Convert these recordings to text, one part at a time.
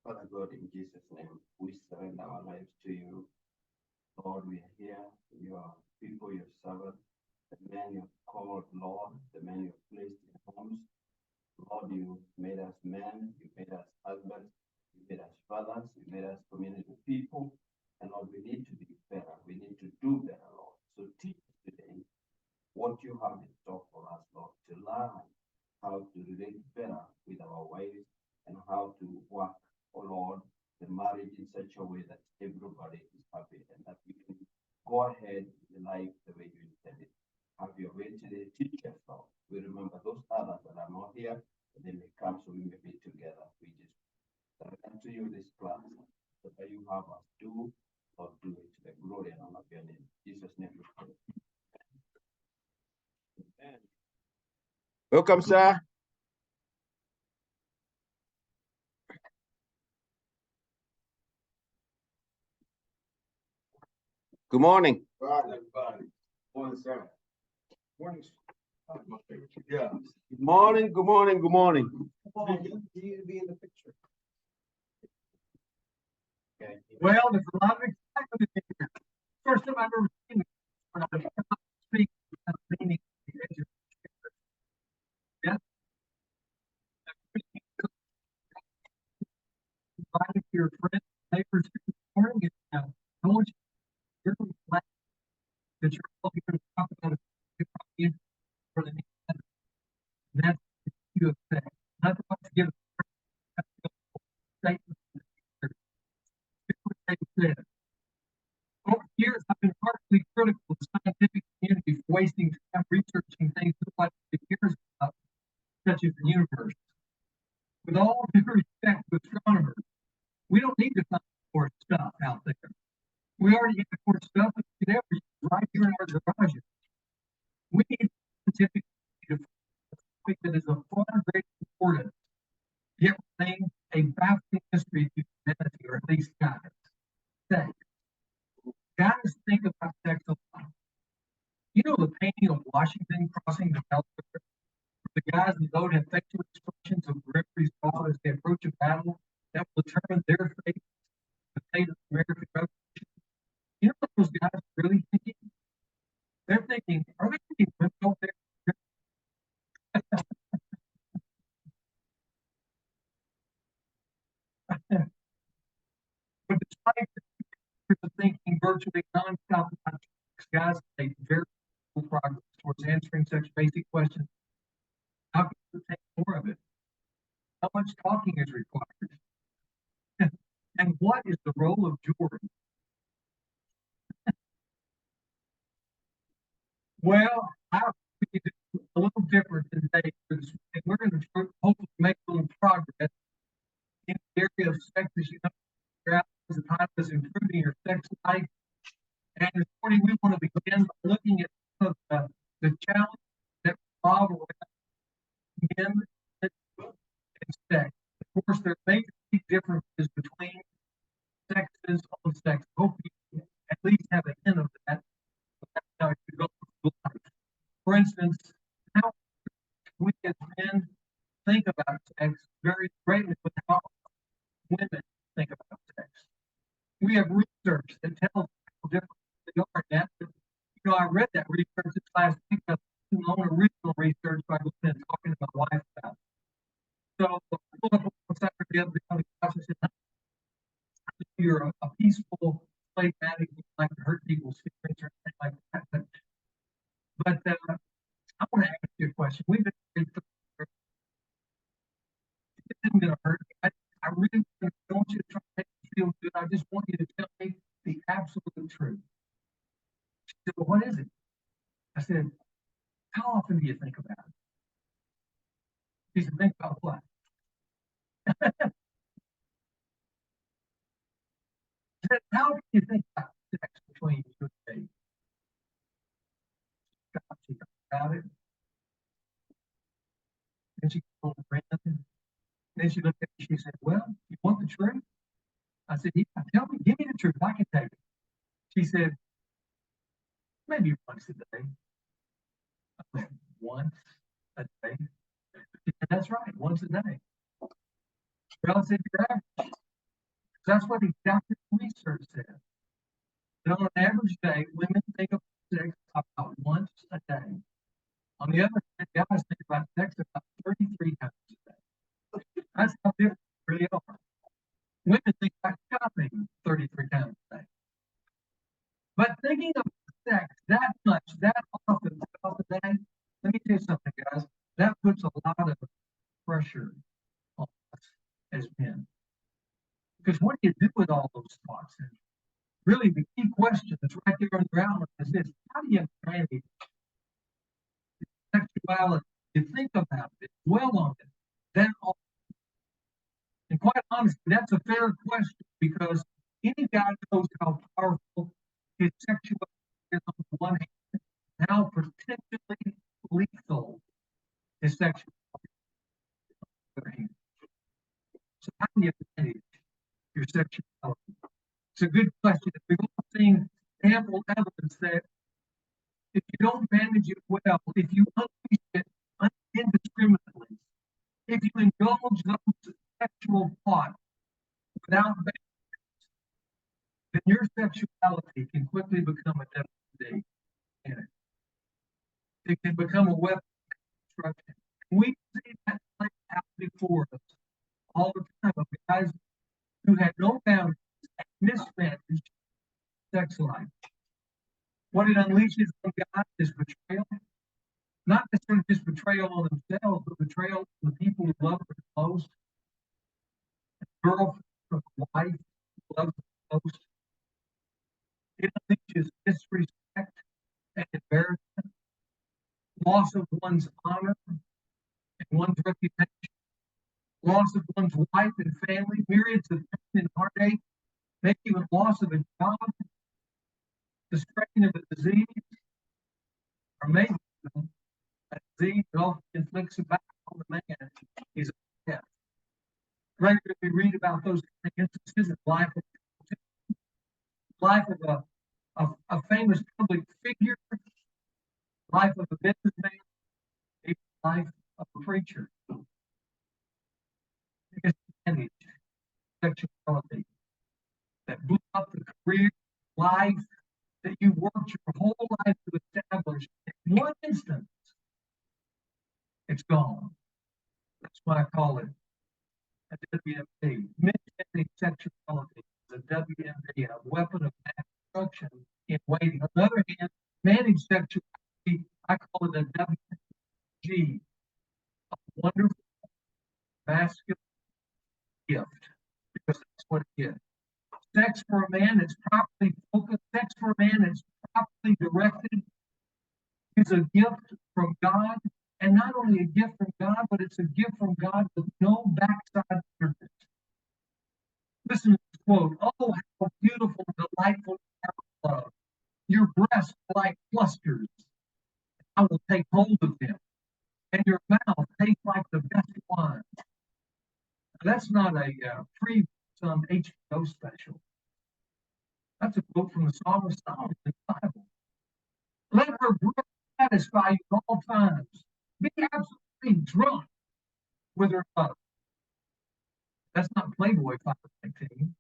Father God, in Jesus' name, we surrender our lives to you. Lord, we are here, your people, your servants, the men you have called, Lord, the men you have placed in homes. Lord, you made us men, you made us husbands, you made us fathers, you made us community people. And Lord, we need to be better. We need to do better, Lord. So teach us today what you have in store for us, Lord, to learn how to relate better with our wives and how to work, oh Lord, the marriage in such a way that everybody is happy and that we can go ahead in life the way you intended. Have your way today. Teach us, Lord. We remember those others that are not here, they may come so we may be together. We just surrender to you this class. Whatever you have us do, Lord, do it to the glory and honor of your name. In Jesus' name we pray. Amen. Welcome, sir. Good morning. Morning, sir. Morning. Yeah. Good morning, good morning, good morning. You need to be in the picture. Okay. Well, there's a lot of excitement in here. First time I've ever seen it. When I was speaking, I was leaning on the edge of the chair. Yeah. Invited your friends, neighbors this morning, and I want you to really glad that you're all here to talk about it for the next. That's what you have said. Not to want to give a statement. Here's what they said. Over the years, I've been harshly critical of the scientific community for wasting time researching things nobody cares about, such as the universe. With all due respect to astronomers, we don't need to find more stuff out there. We already have more stuff than we could ever use right here in our garages. We need scientific community to find a topic that is of far greater importance, yet remains a baffling mystery to humanity, or at least guys. Sex. Guys think about sex a lot. You know the painting of Washington crossing the Delaware? The guys in the boat have facial expressions of grim resolve as they approach a battle that will determine their fate, the fate of the American Revolution. You know what those guys are really thinking? They're thinking, are they thinking women out there? But despite the thinking virtually nonstop about sex, guys make very little progress towards answering such basic questions. How can we take more of it? How much talking is required? And what is the role of Jordan? Well, I we do a little different today because we're going to hopefully make a little progress in the area of sex. As you know, the time is improving your sex life. And this morning we want to begin by looking at some of the challenges that revolve around men and sex. Of course, there may be differences between sexes on sex. Hope you at least have a hint of that. That's how you go through life. For instance, how we as men think about sex varies greatly with how women think about sex. We have research that tells how different they are. That, I read that research this last week. I did my own original research by going and talking to my wife about it. So I pulled up on Saturday the other couch and said, you're a peaceful, phlegmatic, you like to hurt people's feelings or anything like that. But I want to ask you a question. We've been married for it isn't going to hurt me. I really don't want you to try to make me feel good. I just want you to tell me the absolute truth. She said, well, what is it? I said, how often do you think about it? She said, think about what? Said, how can you think about sex between you and me? She got about it. Then she told a friend. Then she looked at me. She said, well, you want the truth? I said, yeah, tell me, give me the truth. I can take it. She said, maybe once a day. I said, once a day? She said, that's right, once a day. Well, I said, you're average. That's what exactly the research says. That on an average day, women think of sex about once a day. On the other hand, guys think about sex about 33 times a day. That's how different they really are. Women think about shopping 33 times a day. But thinking of sex that much, that often throughout the day, let me tell you something, guys. That puts a lot of pressure on us as men. Because what do you do with all those thoughts? And really, the key question that's right there on your outline is this: how do you manage sexuality? You think about it, dwell on it. That all, and quite honestly, that's a fair question because any guy knows how powerful his sexuality is on the one hand, how potentially lethal his sexuality is on the other hand. So how do you manage your sexuality? It's a good question. We've all seen ample evidence that if you don't manage it well, if you unleash it indiscriminately, if you indulge those sexual thoughts without boundaries, then your sexuality can quickly become a devastating panic. It can become a weapon of destruction. We see that play out before us all the time of guys who had no boundaries and mismanaged sex life. What it unleashes on God is betrayal. Not necessarily just betrayal on themselves, but betrayal on the people who love them the most. A girlfriend or a wife who loves them the most. It unleashes disrespect and embarrassment, loss of one's honor and one's reputation, loss of one's wife and family, myriads of pain and heartache, maybe even loss of a job, the strain of a disease, or maybe a disease that often inflicts a back on the man is death. Regularly we read about those instances in life of a famous public figure, life of a businessman, even life of a preacher. Mismanaged sexuality that blew up the career, life that you worked your whole life to establish. In one instance, it's gone. That's why I call it a WMD. Mismanaged sexuality is a WMD, a weapon of mass destruction in waiting. On the other hand, managed sexuality, I call it a WG, a wonderful masculine gift, because that's what it is. Sex for a man that's properly focused, sex for a man that's properly directed is a gift from God. And not only a gift from God, but it's a gift from God with no backside purpose. Listen to this quote. Oh, how beautiful, delightful love. Your breasts are like clusters. I will take hold of them. And your mouth tastes like the best wine. Now, that's not a free some HBO special. That's a quote from the Song of Solomon in the Bible. Let her breath satisfy you at all times. Be absolutely drunk with her love. That's not Playboy 5:19.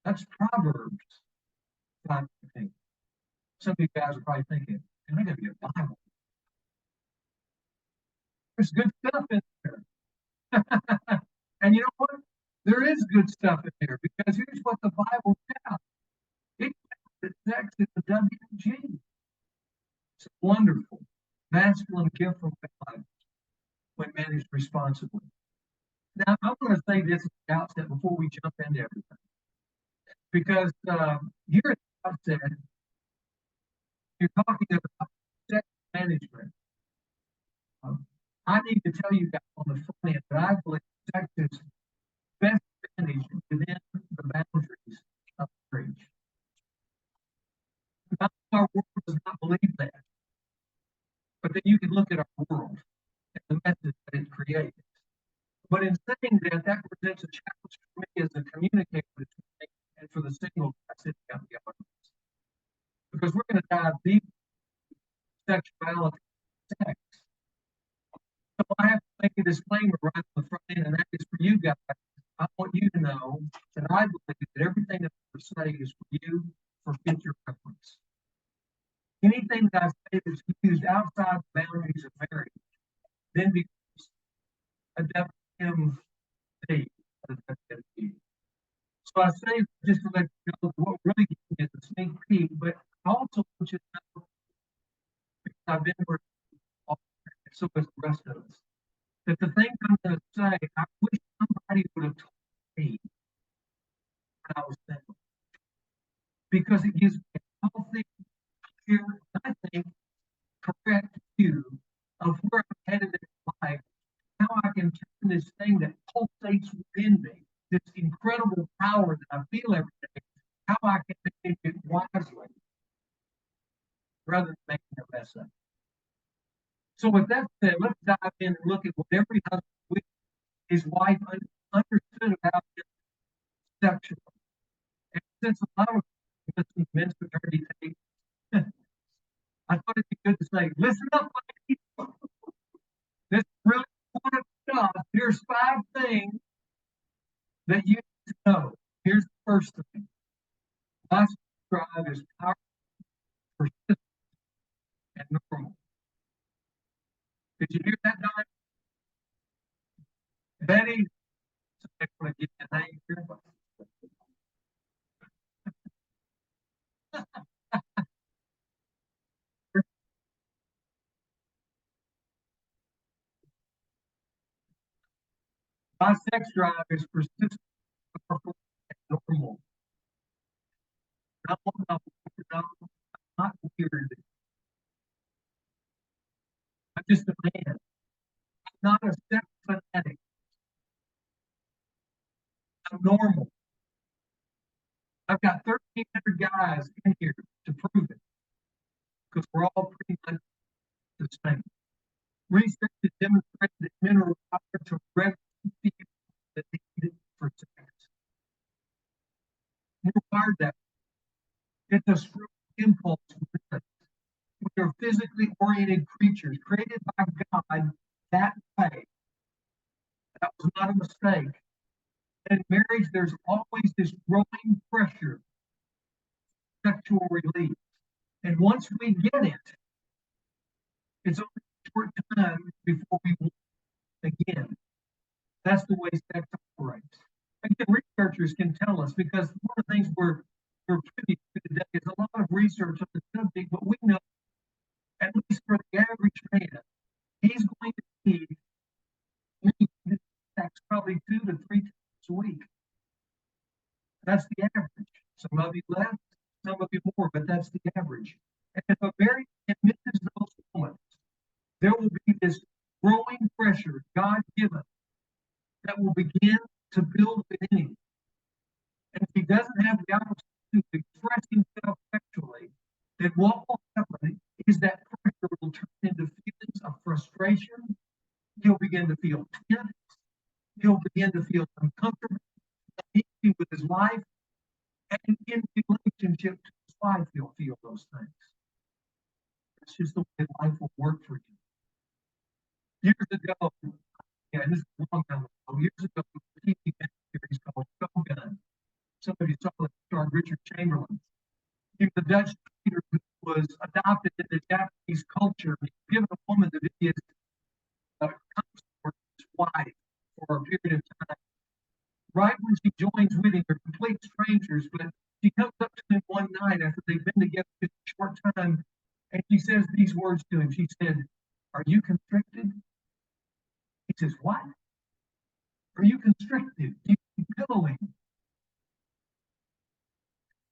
That's Proverbs 5:19. Some of you guys are probably thinking, "Man, I gotta get a Bible." There's good stuff in there. And you know what? There is good stuff in there because here's what the Bible tells. It tells that sex is a WG. It's a wonderful, masculine gift from God when managed responsibly. Now, I'm going to say this at the outset before we jump into everything. Because here at the outset, you're talking about sex management. I need to tell you guys on the front end that I believe sex is best managed within the boundaries of marriage. Our world does not believe that. But then you can look at our world and the message that it creates. But in saying that, that presents a challenge for me as a communicator and for the single guy sitting out the audience. Because we're going to dive deep into sexuality and sex. So I have to make a disclaimer right on the front end, and that is for you guys. I want you to know that but I believe that everything that I say is for you for future reference. Anything that I say that's used outside the boundaries of marriage then becomes a WMD. So I say just to let you know what we're really getting is a sneak peek, but I also want you to know, because I've been where so is the rest of us, that the things I'm going to say, I wish somebody would have told me when I was single, because it gives me a healthy, clear, I think, correct view of where I'm headed in life, how I can turn this thing that pulsates within me, this incredible power that I feel every day, how I can manage it wisely rather than making a mess of it. So with that said, let's dive in and look at what every husband with his wife understood about him sexually. And since a lot of listen to men's fraternity tape, I thought it'd be good to say, listen up, ladies. This is really important stuff. Here's 5 things that you need to know. Here's the first thing. My drive is powerful, persistent, and normal. Did you hear that, Don? Betty? Somebody want to give you a name here? My sex drive is persistent, powerful, and normal. I'm not weird. I'm just a man. I'm not a sex fanatic. I'm normal. I've got 1,300 guys in here to prove it, because we're all pretty much the same. Research has demonstrated that men are required to regularly feel the need for sex. We're wired that. It's a strong impulse within us. We are physically oriented creatures created by God that way. That was not a mistake. In marriage, there's always this growing pressure, sexual release. And once we get it, it's only a short time before we want it again. That's the way sex operates. Again, researchers can tell us, because one of the things we're privy to today is a lot of research on the subject, but we know, at least for the average man, he's going to need sex probably 2 to 3 times a week. That's the average. Some of you less, some of you more, but that's the average. And if a married man misses those moments, there will be this growing pressure, God given, that will begin to build within him. And if he doesn't have the opportunity to express himself sexually, then what will happen is that pressure will turn into feelings of frustration. He'll begin to feel tense. He'll begin to feel uncomfortable with his life, and in relationship to his wife, he'll feel those things. It's just the way life will work for you. Years ago, this is a long time ago, years ago, a TV series called Shogun. Somebody saw it, starred Richard Chamberlain. He was a Dutch leader who was adopted into Japanese culture. He was given a woman to be his consort, his wife, for a period of time. Right when she joins with him, they're complete strangers, but she comes up to him one night after they've been together just a short time, and she says these words to him. She said, "Are you constricted?" He says, "What? Are you constricted? You pillowing?"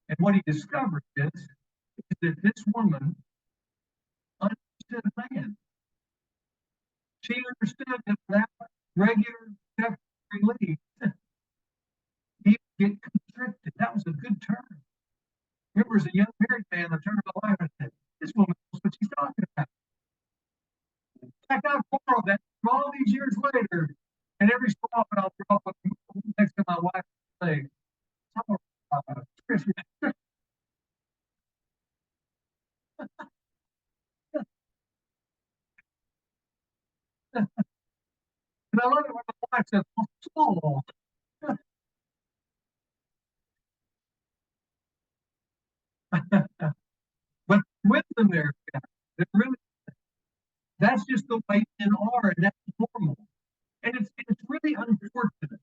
And what he discovered is that this woman understood a man. She understood that without regular sexual release, he would get constricted. That was a good term. Remember, as a young married man, I turned to my wife and said, "This woman knows what she's talking about." In fact, I've borrowed that for all these years later. And every so often I'll drop up next to my wife and say, Chris, and I love it when my wife says, "Oh, so." But with them there, guys, it really, that's just the way men are, and that's normal. And it's really unfortunate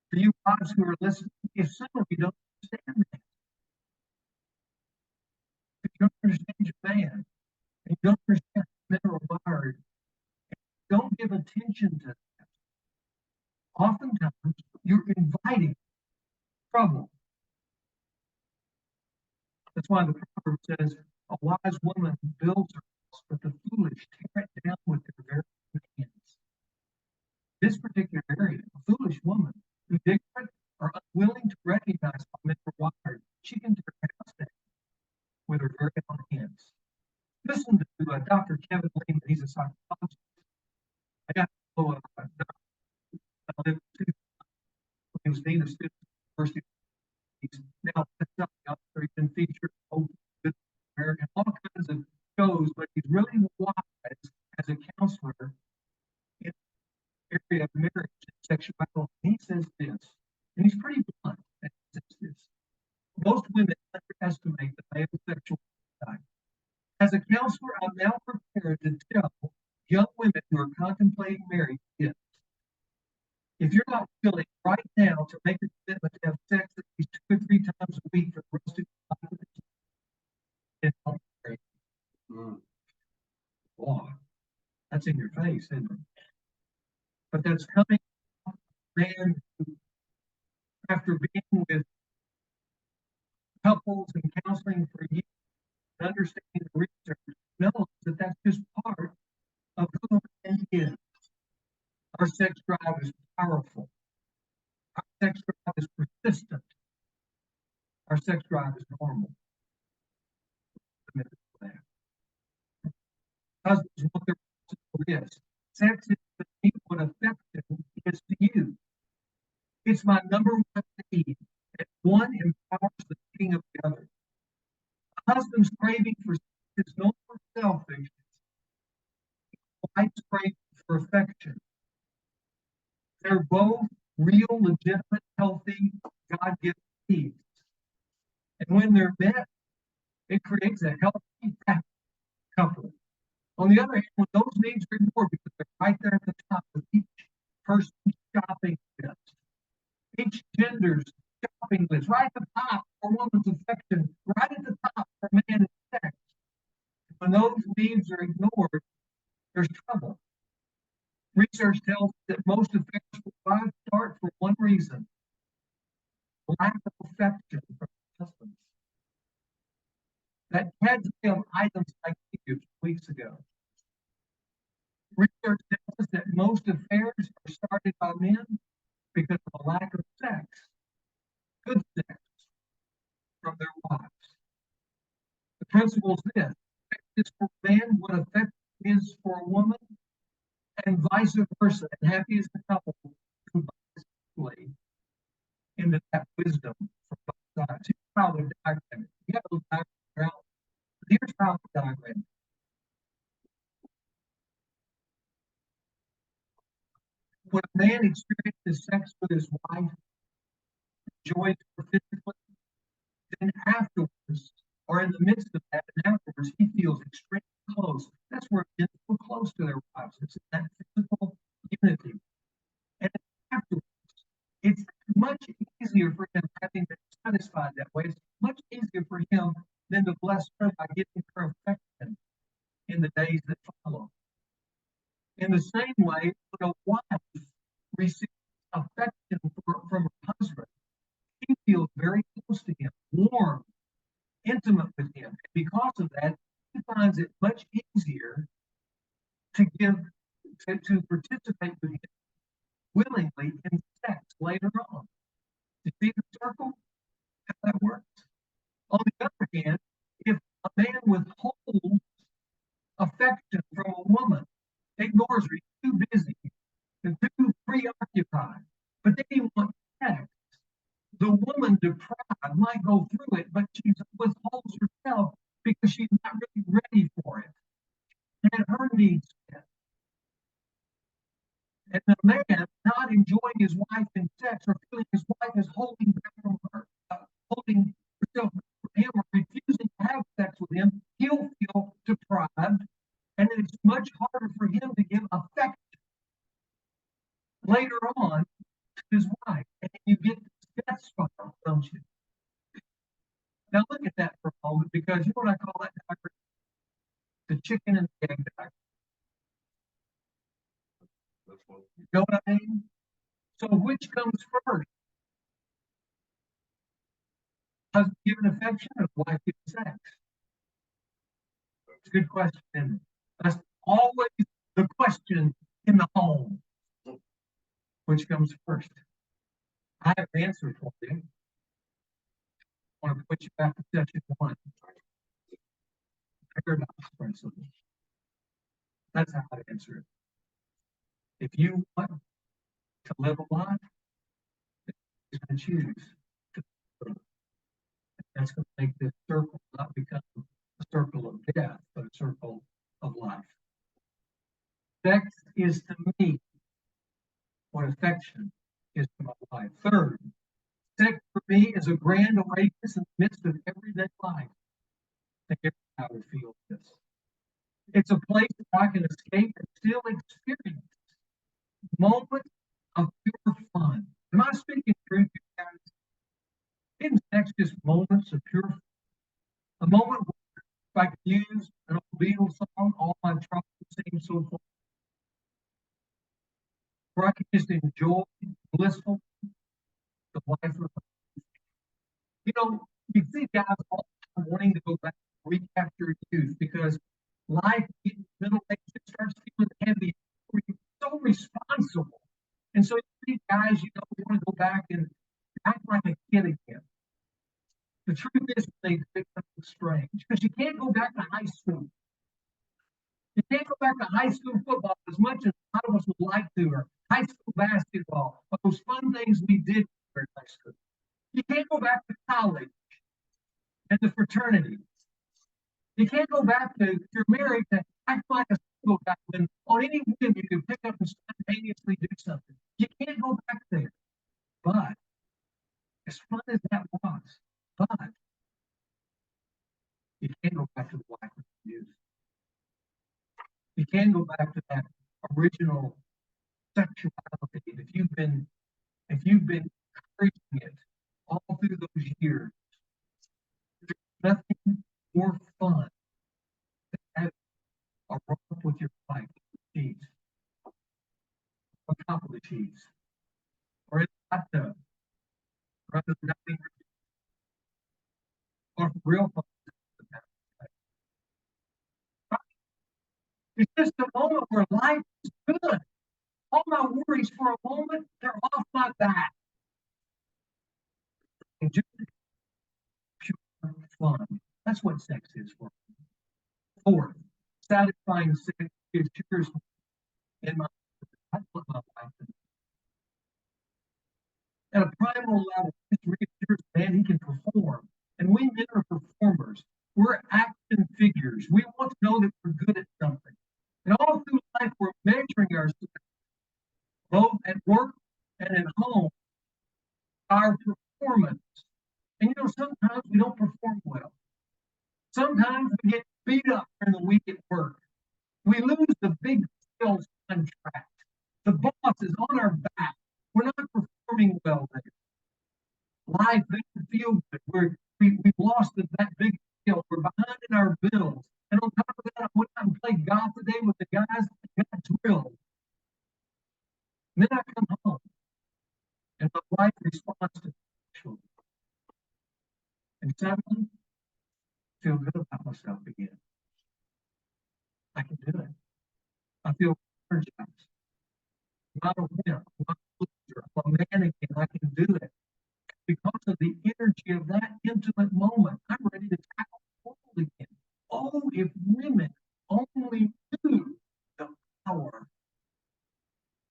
for you wives who are listening if some of you don't understand that. If you don't understand your man, and you don't understand how men are wired, and you don't give attention to that, oftentimes you're inviting trouble. That's why the proverb says, a wise woman builds her house, but the foolish tear it down with their very hands. This particular area, a foolish woman who's ignorant or unwilling to recognize how men are wired, she can tear her house down with her very own hands. Listen to Dr. Kevin Lehman. He's a psychologist. I got to know when he was dean of students at the University. He's now a author. He's been featured in Good American, all kinds of shows, but he's really wise as a counselor in the area of marriage and sexuality. He says this, and he's pretty blunt. And he says this: most women underestimate the male sexual appetite. As a counselor, I'm now prepared to tell young women who are contemplating marriage this: if you're not willing right now to make a commitment to have sex at least 2 or 3 times a week for the rest of your life, then don't marry. Boy, that's in your face, isn't it? But that's coming from a man who, after being with couples and counseling for years and understanding the research, knows that that's just part of who a man is. Our sex drive is powerful. Our sex drive is persistent. Our sex drive is normal. Husbands want their wives to know this: sex is to me what affection is to you. It's my number one need, and one empowers the being of the other. A husband's craving for sex is no more selfish. A wife's craving for affection. They're both real, legitimate, healthy, God-given needs. And when they're met, it creates a healthy, happy couple. On the other hand, when those needs are ignored because they're right there at the top of each person's shopping list, each gender's shopping list, right at the top for woman's affection, right at the top for man's sex. When those needs are ignored, there's trouble. Research tells us that most affairs for wives start for one reason: lack of affection from husbands. That cadre items I gave you 2 weeks ago. Research tells us that most affairs are started by men because of a lack of sex, good sex, from their wives. The principle is this: sex is for a man what affection is for a woman, and vice versa. And happy is the couple who buys into that wisdom from both sides. Here's how the diagram. You have those diagrams out. Here's how the diagram. When a man experiences sex with his wife, enjoys her physically, then afterwards, or in the midst of that, and afterwards, he feels extremely close. That's where men feel close to their wives. It's in that physical unity. And afterwards, it's much easier for him, having been satisfied that way, it's much easier for him than to bless her by giving her affection in the days that follow. In the same way, when a wife receives affection from her husband, he feels very close to him, warm, intimate with him. And because of that, he finds it much easier to participate with him willingly in sex later on. You see the circle? How that works? On the other hand, if a man withholds affection from a woman, ignores her, he's too busy and too preoccupied, but then he wants sex, the woman deprived might go through it, but she withholds herself because she's not really ready for it. And her needs met. And the man not enjoying his wife in sex or feeling his wife is holding back from her, holding herself back from him, or refusing later on to his wife, and you get this death spiral, don't you? Now look at that for a moment, because you know what I call that diagram? The chicken and the egg diagram. You know what I mean? So which comes first? Husband giving affection or wife giving sex? It's a good question, isn't it? That's always the question in the home. Which comes first? I have an answer for you. I want to put you back to section 1. Paradox principle. That's how I answer it. If you want to live a life, you're going to choose to live. That's going to make this circle not become a circle of death, but a circle of life. Sex is to me what affection is to my life. Third, sex for me is a grand oasis in the midst of everyday life. Think of how I feel this. It's a place where I can escape and still experience moments of pure fun. Am I speaking truth, you guys? Isn't sex just moments of pure fun? A moment where if I could use an old Beatles song, all my troubles seem so far, where I can just enjoy blissful the life of life. You know, you see guys all the time wanting to go back and recapture youth because life in middle age starts feeling heavy. You're so responsible. And so you see guys, you know, want to go back and act like a kid again. The truth is they think something strange because you can't go back to high school. You can't go back to high school football as much as a lot of us would like to, or high school basketball, or those fun things we did in high school. You can't go back to college and the fraternity. You can't go back to, if you're married, to act like a single guy when on any whim you can pick up and spontaneously do something. You can't go back there. But as fun as that was, but you can't go back to the life of youth. You can go back to that original sexuality. If you've been encouraging it all through those years, there's nothing more fun than having a romp with your wife on the cheese, on top of the cheese, or in the hot tub, or under the dining room, or for real fun. It's just a moment where life is good. All my worries for a moment, they're off my back. And just pure fun. That's what sex is for me. Fourth, satisfying sex assures me in my that's what my wife is. At a primal level, it reassures man he can perform. And we men are performers. We're action figures. We want to know that we're good at something. And all through life, we're measuring ourselves, both at work and at home, our performance. And you know, sometimes we don't perform well. Sometimes we get beat up during the week at work. We lose the big sales contract. The boss is on our back. We're not performing well there. Life doesn't feel good. We've lost that big deal. We're behind in our bills. And on top of that, I went out and played golf today with the guys that got drilled. And then I come home, and my wife responds to me. And suddenly, I feel good about myself again. I can do it. I feel energized. I'm not a winner. I'm not a loser. I'm a man again. I can do it. Because of the energy of that intimate moment, I'm ready to tackle the world again. Oh, if women only knew the power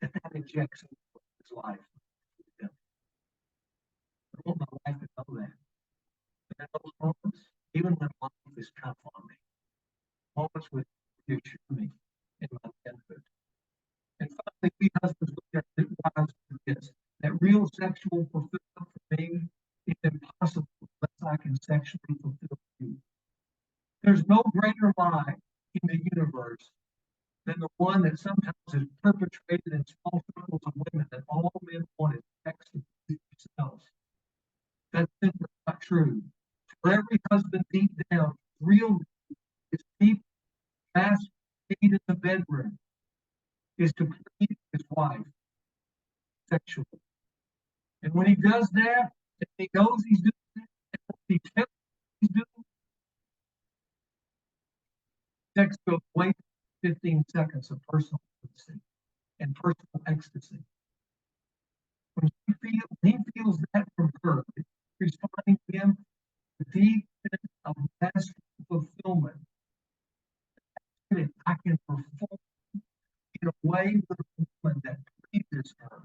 that injects into his life. I want my wife to know that. And in those moments, even when life is tough on me, moments would reassure me in my manhood. And finally, we husbands look at wives for this. That real sexual fulfillment for me is impossible unless I can sexually fulfill you. There's no greater lie in the universe than the one that sometimes is perpetrated in small small circles of women that all men want is sex to please themselves. That's simply not true. For every husband deep down, real is deep last need in the bedroom is to please his wife sexually. And when he does that, and he knows he's doing that, and when he tells he's doing sex goes away 15 seconds of personal ecstasy and personal ecstasy. When he feels that from her, it's responding to him the deep sense of mastery fulfillment. I can perform in a way with a woman that pleases her.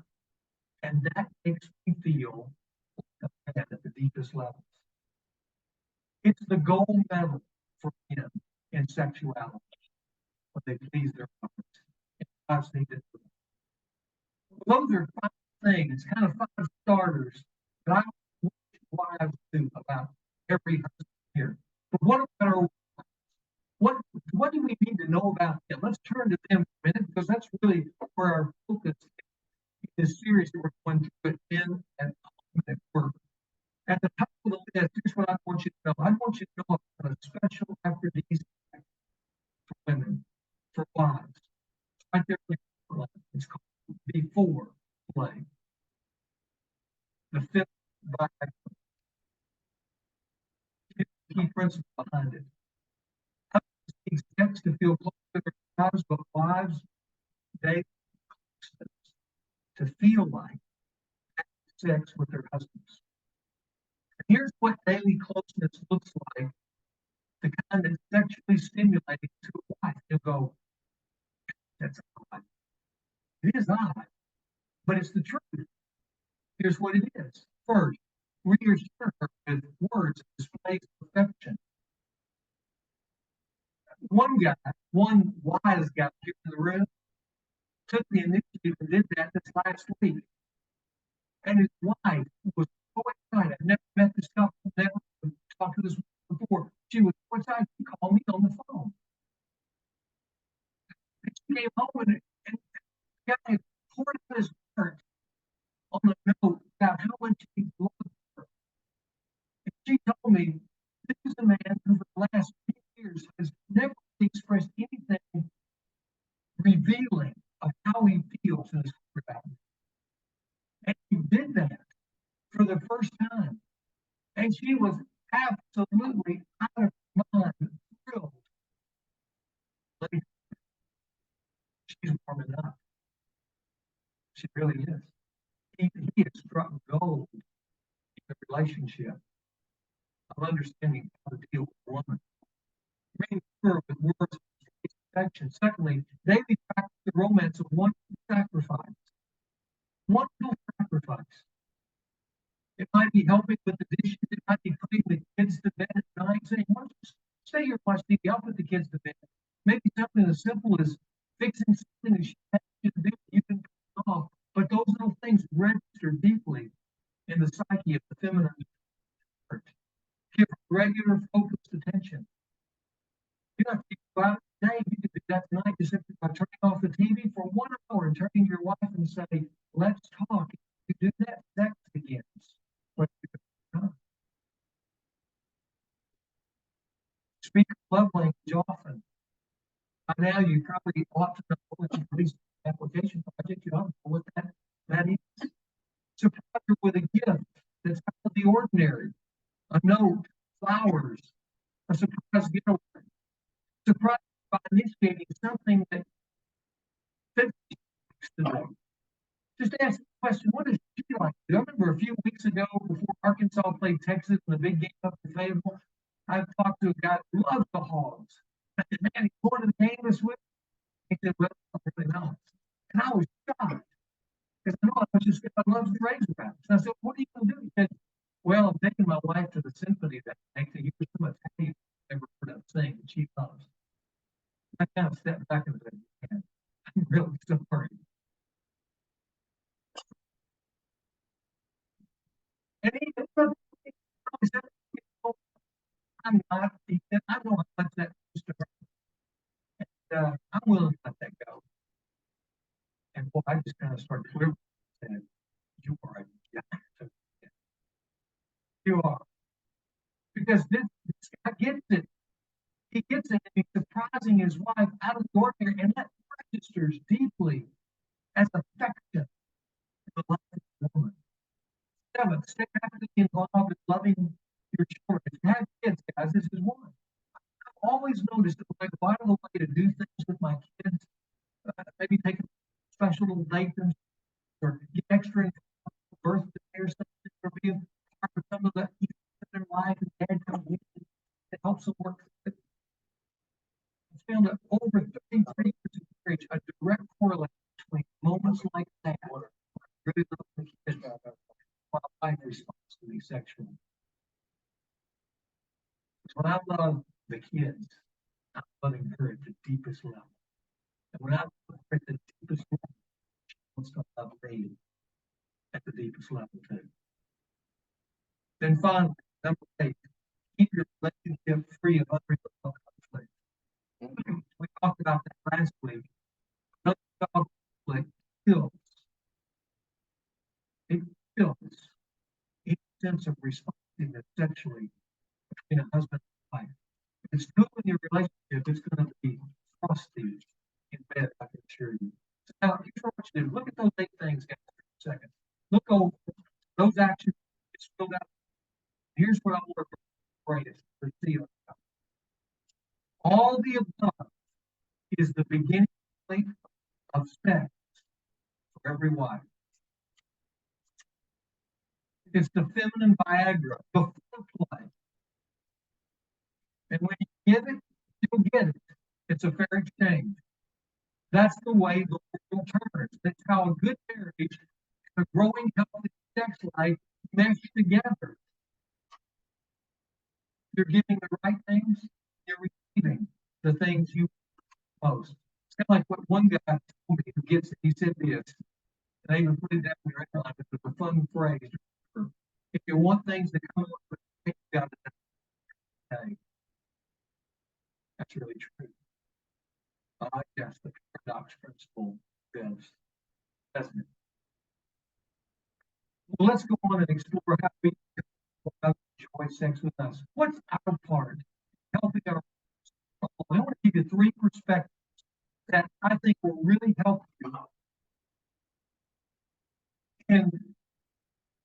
And that makes me feel like a man at the deepest levels. It's the gold medal for men in sexuality when they please their partners. And wives need to do it. Those are 5 things, kind of 5 starters that I want wives to do about every husband here. But what about our wives? What do we need to know about them? Let's turn to them for a minute because that's really where our focus in this series that we're going through it in and at work. At the top of the list, here's what I want you to know. I want you to know about a special aphrodisiac for women, for wives. It's right there in the line. It's called before play. The 5th by key principle behind it. Husbands need sex to feel close to their wives, but wives, they to feel like sex with their husbands. And here's what daily closeness looks like, the kind that's sexually stimulating to a wife. You'll go, that's odd. It is odd, but it's the truth. Here's what it is. First, reassure her with words of displays of affection. One wise guy here in the room, took the initiative and did that this last week. And his wife was so excited. I've never met this couple, never talked to this woman before. She was so excited, she called me on the phone. And she came home and the guy poured out his heart on the note about how much he loved her. And she told me, this is a man who for the last 10 years has never expressed anything revealing of how he feels in his heart about me. And he did that for the first time. And she was absolutely out of her mind, thrilled. She's warming up. She really is. He has struck gold in the relationship of understanding how to deal with a woman. Reading her with words of affection. Secondly, daily practice the romance of one sacrifice. One little sacrifice. It might be helping with the dishes. It might be putting the kids to bed at night, saying, "Why don't you stay here and watch TV? I'll put the kids to bed." Maybe something as simple as fixing something that she has to do. You can put it off. But those little things register deeply in the psyche of the feminine heart. Give regular focused attention. You don't have to go out today. You can do that tonight just simply by turning off the TV for 1 hour and turning to your wife and say, "Let's talk." If you do that, sex begins. Speak love language often. By now, you probably ought to know what you release application project. You ought to know what that is. Surprise her with a gift that's out of the ordinary. A note, flowers, a surprise getaway. Surprise by initiating something that fits today. Just ask the question, what does she like? I remember a few weeks ago before Arkansas played Texas in the big game up in Fayetteville, I talked to a guy who loves the Hogs. I said, "Man, he's going to the game this week?" He said, "Well, really not." And I was shocked because I know how much this guy loves the Razorbacks. And I said, "What are you going to do?" He said, "Well, I'm taking my wife to the symphony that night to hear some Italian I've never heard of sing that she loves." I kind of stepped back and said, "Man, I'm really sorry." And he said, "I'm not," he said, "I know how much that means to her. And I'm willing to let that go." And boy, I just kind of started clear. Said, you are a giant. You are. Because this guy gets it. He gets it, and he's surprising his wife out of the ordinary, and that registers deeply as affection in the life of the woman. 7, stay actively involved in loving your children. If you have kids, guys, this is one. I've always noticed that when I go out of the way to do things with my kids, maybe take a special little date or get extra birthday or something, or be a part of some of the in their life, and dad comes in and helps them work. I found that over 33 years of marriage, a direct correlation between moments like that, really love the kids, my wife responds to me sexually. When I love the kids, I'm loving her at the deepest level. And when I love her at the deepest level, she wants to love me at the deepest level too. Then finally, number 8, keep your relationship free of unresolved conflict. We talked about that last week. Unresolved conflict kills. It kills any sense of responsiveness sexually between a husband and wife. If it's good in your relationship, it's going to be frosty in bed, I can assure you. So now, here's what you do. Look at those 8 things, guys, for a second. Look over those actions. It's filled out. Here's what I want to pray for Theo. All the above is the beginning point of sex for every wife. It's the feminine Viagra, the foreplay. And when you get it, you'll get it. It's a fair exchange. That's the way the world turns. That's how a good marriage and a growing, healthy sex life mesh together. You're giving the right things, you're receiving the things you most. It's kind of like what one guy told me who gets it. He said this, and I even put it down here. I like it. It's a fun phrase. If you want things to come up, you got to say. That's really true. Yes, the paradox principle is, doesn't it? Well, let's go on and explore how we enjoy sex with us. What's our part? Helping our. I want to give you 3 perspectives that I think will really help you and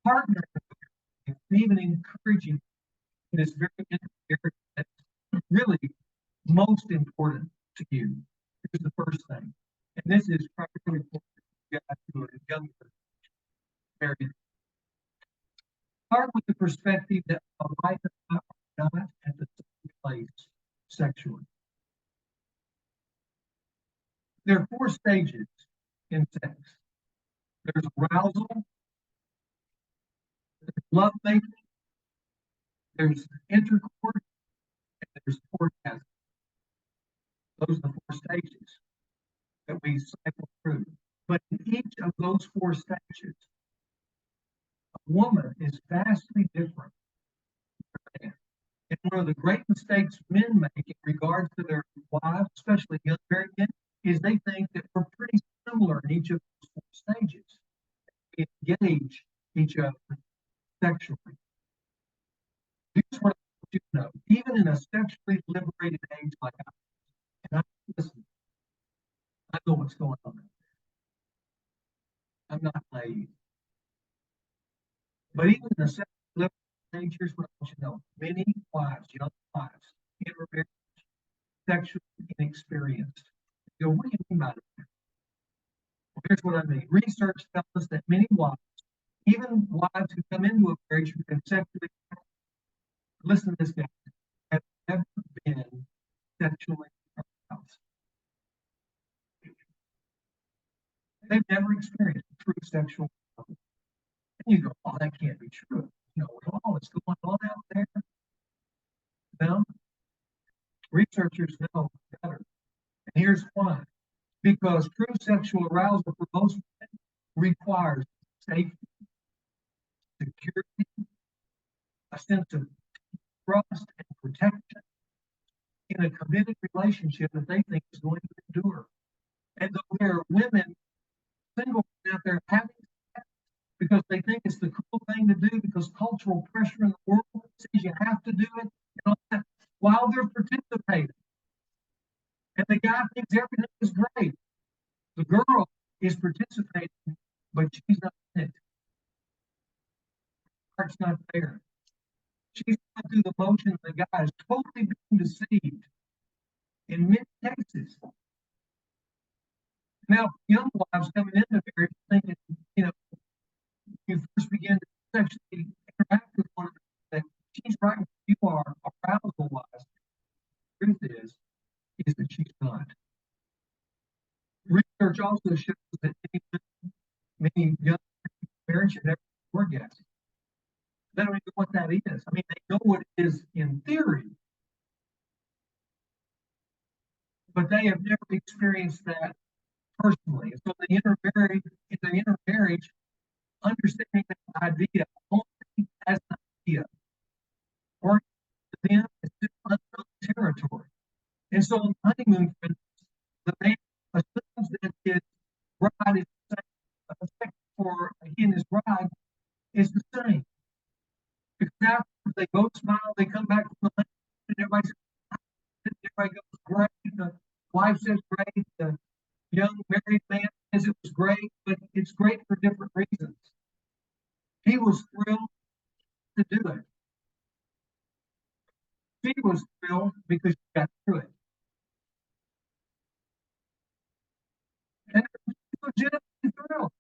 partner and even encouraging in this very area that's really most important to you. Here's the first thing, and this is probably important for you guys who are younger, married. Start with the perspective that a wife and I are not at the same place sexually. There are 4 stages in sex. There's arousal, there's lovemaking, there's intercourse, and there's orgasm. Those are the 4 stages that we cycle through. But in each of those 4 stages, a woman is vastly different. And one of the great mistakes men make in regards to their wives, especially young married men, is they think that we're pretty similar in each of those 4 stages. We engage each other sexually. Here's what I want you to know. Even in a sexually liberated age like ours, and listen, I know what's going on. I'm not naive. But even in a sexually liberated age, here's what I want you to know. Many wives, young wives, intermarried, sexually inexperienced. You go, what do you mean by that? Well, here's what I mean. Research tells us that many wives, even wives who come into a marriage who've been sexually, listen to this guy, have never been sexually aroused. They've never experienced true sexual love. And you go, oh, that can't be true. You know, all that's going on out there. No. Researchers know better. And here's why. Because true sexual arousal for most men requires safety, security, a sense of trust and protection in a committed relationship that they think is going to endure. And though there are women, single out there having sex because they think it's the cool thing to do because cultural pressure in the world says you have to do it and all that, while they're participating. And the guy thinks everything is great. The girl is participating, but she's not in it. Her heart's not there. She's going through the motion, and the guy is totally being deceived in many cases. Now, young wives coming into marriage thinking, you first begin to sexually interact with one another, that she's right where you are arousal wise. The truth is that she's not. Research also shows that many young marriage have never orgasm. They don't even know what that is. I mean, they know what it is in theory, but they have never experienced that personally. So they intermarry, in their intermarriage, understanding that idea only as an idea, or to them, it's just unknown territory. And so on the honeymoon, for instance, the man assumes that his bride is the same, for he and his bride is the same. Because after they both smile, they come back from the honeymoon, and everybody goes great. The wife says great. The young married man says it was great, but it's great for different reasons. He was thrilled to do it. She was thrilled because she got through it. And she's legitimately thrilled.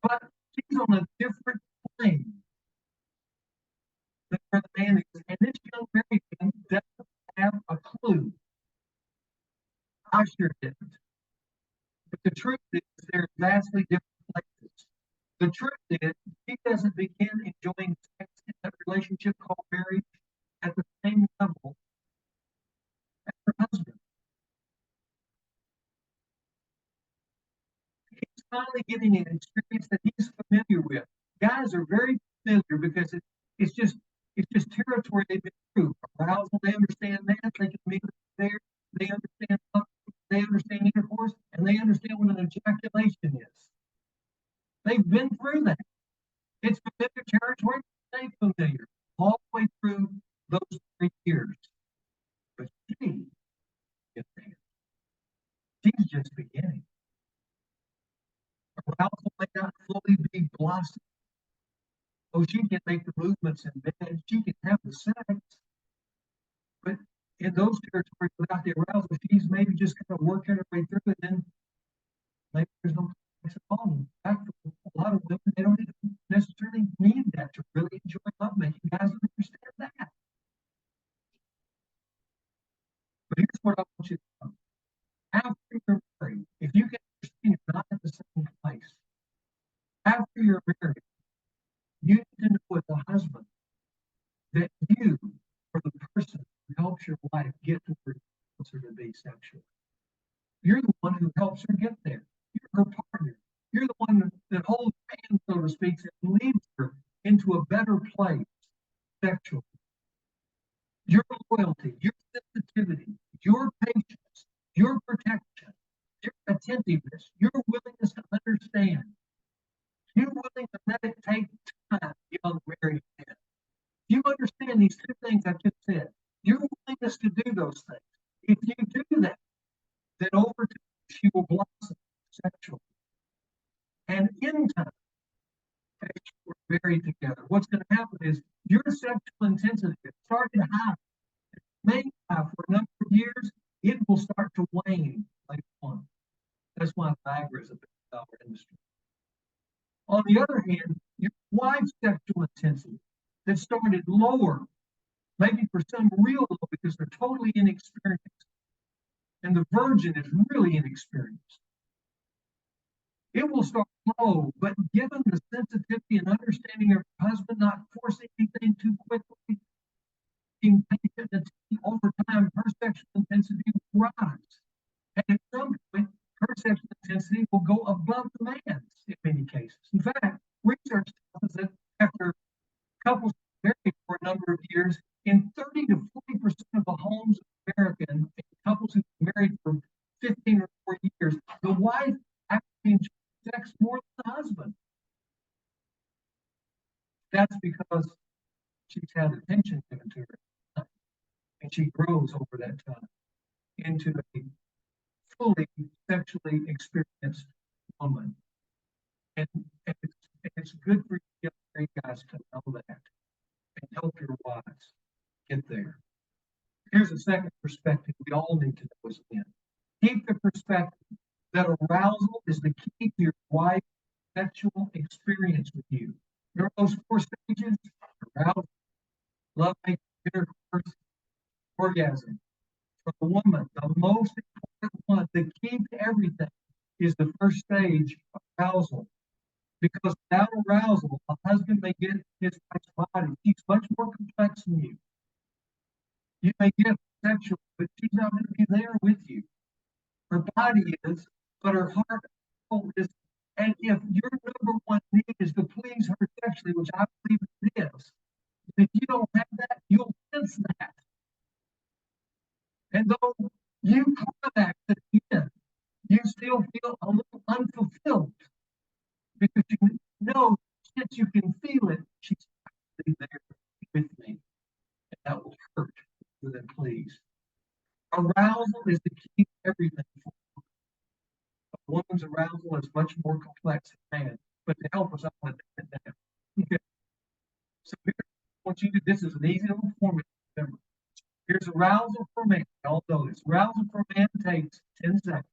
But she's on a different plane than where the man is. And this young married man doesn't have a clue. I sure didn't. But the truth is, they're vastly different places. The truth is, she doesn't begin enjoying sex in that relationship called marriage at the same level as her husband. He's finally getting an experience that he's familiar with. Guys are very familiar because it's just territory they've been through. Arousal, they understand that. They can meet there. They understand love. They understand intercourse, and they understand what an ejaculation is. They've been through that. It's familiar territory. They're familiar all the way through those 3 years. But she's just beginning. Arousal may not fully be blossomed. Oh, she can make the movements in bed. She can have the sex. But in those territories without the arousal, she's maybe just kind of working her way through it, and maybe there's no sex at all. In fact, for a lot of women, they don't even necessarily need that to really enjoy lovemaking. Guys don't understand that. But here's what I want you to know. After you're married, if you can understand you're not at the same place, after you're married, you need to know as a husband that you are the person who helps your wife get to where you want her to be sexually. You're the one who helps her get there. You're her partner. You're the one that holds her hand, so to speak, and leads her into a better place sexually. Your loyalty, your sensitivity, your patience, your protection, your attentiveness, your willingness to understand, you're willing to let it take time, young married man. You understand these 2 things I just said. Your willingness to do those things. If you do that, then over time she will blossom sexually. And in time, as you are married together, what's going to happen is your sexual intensity started high. It may high for a number of years. It will start to wane later on. That's why Viagra is a big dollar industry. On the other hand, your wife's sexual intensity that started lower, maybe for some real low because they're totally inexperienced, and the virgin is really inexperienced. It will start low, but given the sensitivity and understanding of her husband, not forcing anything too quickly, being patient and over time, her sexual intensity will rise. And at some point, her sexual intensity will go above the man's in many cases. In fact, research tells us that after couples married for a number of years, in 30 to 40% of the homes in America, and couples who've been married for 15 or more years, the wife actually enjoys sex the husband. That's because she's had attention given to her, and she grows over that time into a fully sexually experienced woman. And it's good for you guys to know that and help your wives get there. Here's a second perspective we all need to know as men. Keep the perspective that arousal is the key to your wife's sexual experience with you. Remember those 4 stages? Arousal, love making, intercourse, orgasm. For the woman, the most important one, the key to everything is the first stage, arousal. Because without arousal, a husband may get his wife's body. She's much more complex than you. You may get sexual, but she's not going to be there with you. Her body is, but her heart is. And if your number one need is to please her sexually, which I believe it is, if you don't have that, you'll miss that. And though you climax at the end, you still feel a little unfulfilled because you know that you can feel it. She's actually there with me, and that will hurt more than please. Arousal is the key to everything. A woman's arousal is much more complex than man, but to help us, I want to take it down. Okay. So here, I want you to. This is an easy little formula to remember. Here's arousal for man. Y'all know this. Arousal for man takes 10 seconds.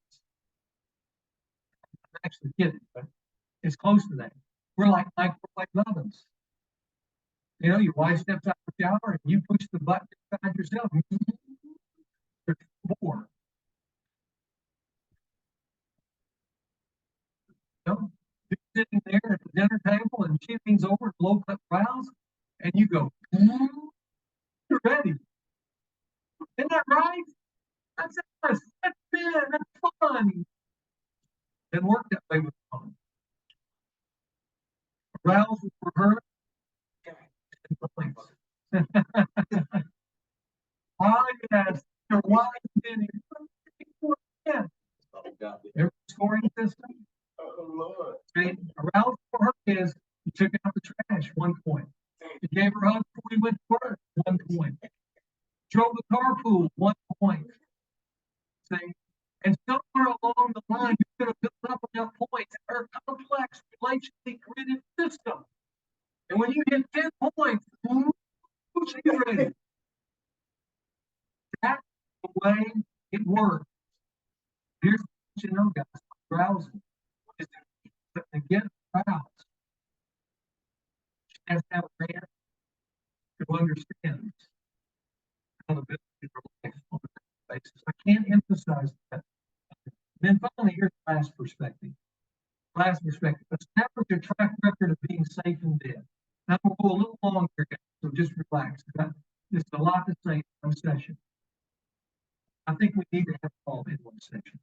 I'm actually kidding, but it's close to that. We're like microwave ovens. You know, your wife steps out of the shower and you push the button inside yourself. There's 4. You know, you're sitting there at the dinner table and she leans over and blows up rouse, and you go, you're ready. Isn't that right? That's us. That's fun. That's fun. Didn't work that way with fun. Arousal for her. Oh, yes. Your wife did it. Every scoring system. Oh, Lord. Okay. Arousal for her is you took out the trash, 1 point. You gave her a hug before you went to work, 1 point. Drove the carpool, 1 point. See? And somewhere along the line, you're going to build up enough points in her complex relationally created system. And when you hit 10 points, she's ready. That's the way it works. Here's what you know, guys. Arousal is to get aroused. She has to have a man who understands how to build your life on a basis. I can't emphasize that. Then finally, here's the last perspective. Last perspective. Establish a track record of being safe in bed. Now we'll go a little longer, guys, so just relax. There's a lot to say in one session. I think we need to have it all in one session.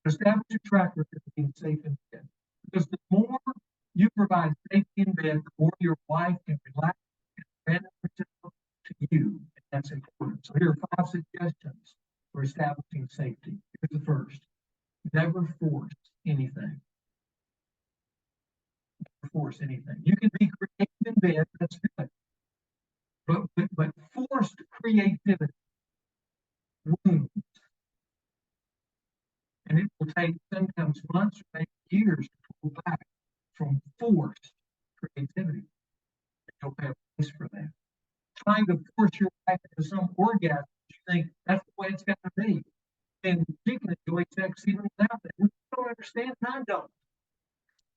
Establish a track record of being safe in bed. Because the more you provide safety in bed, the more your wife can relax and abandon herself to you. And that's important. So here are 5 suggestions for establishing safety. Here's the first. Never force anything. Never force anything. You can be creative in bed, that's good. But forced creativity wounds. And it will take sometimes months or maybe years to pull back from forced creativity. You'll have a place for that. Trying to force your wife into some orgasm, you think that's the way it's got to be. And she can enjoy sex even without that. We don't understand, and I don't.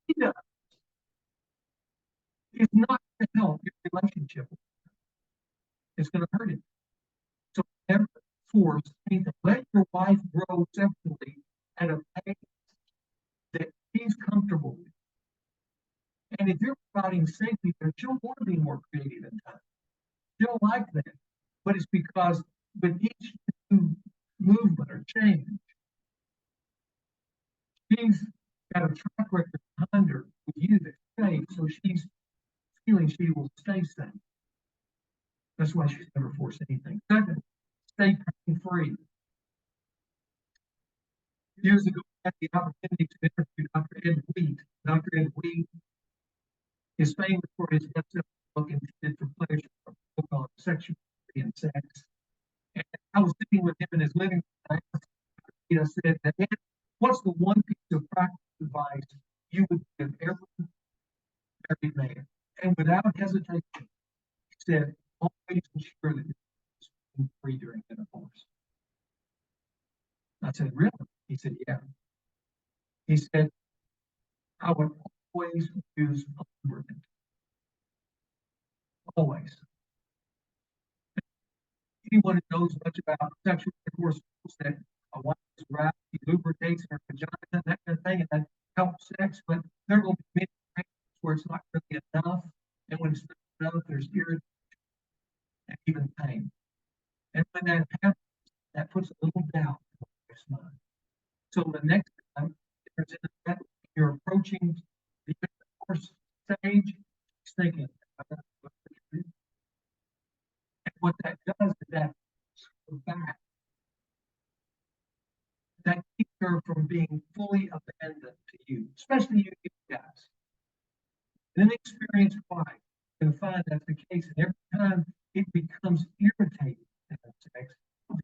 He does. It's not going to help your relationship. It's going to hurt it. So never force anything. Let your wife grow sexually at a pace that she's comfortable with. And if you're providing safety, then she'll want to be more creative in time. She'll like that. But it's because with each new movement or change, she's got a track record behind her with you that's safe, so she's feeling she will stay safe. That's why she's never forced anything. Second, stay pain free. Years ago, I had the opportunity to interview Dr. Ed Wheat. Dr. Ed Wheat is famous for his best-selling book Intended for Pleasure, a book on sexuality and sex. And I was sitting with him in his living room. I asked him, I said, "Ed, what's the one piece of practical advice you would give every married man?" And without hesitation, he said, "Always ensure that you're free during intercourse." I said, "Really?" He said, "Yeah." He said, "I would always use a lubricant. Always." Anyone who knows much about sexual intercourse knows that a wife is wrapped, she lubricates her vagina, that kind of thing, and that helps sex, but there will be many times where it's not really enough, and when it's not enough, there's irritation and even pain. And when that happens, that puts a little doubt in the wife's mind. So the next time you're approaching the intercourse stage, she's thinking, and what that does is that back. That keeps her from being fully abandoned to you, especially you guys. An inexperienced wife can find that's the case, and every time it becomes irritating to have sex,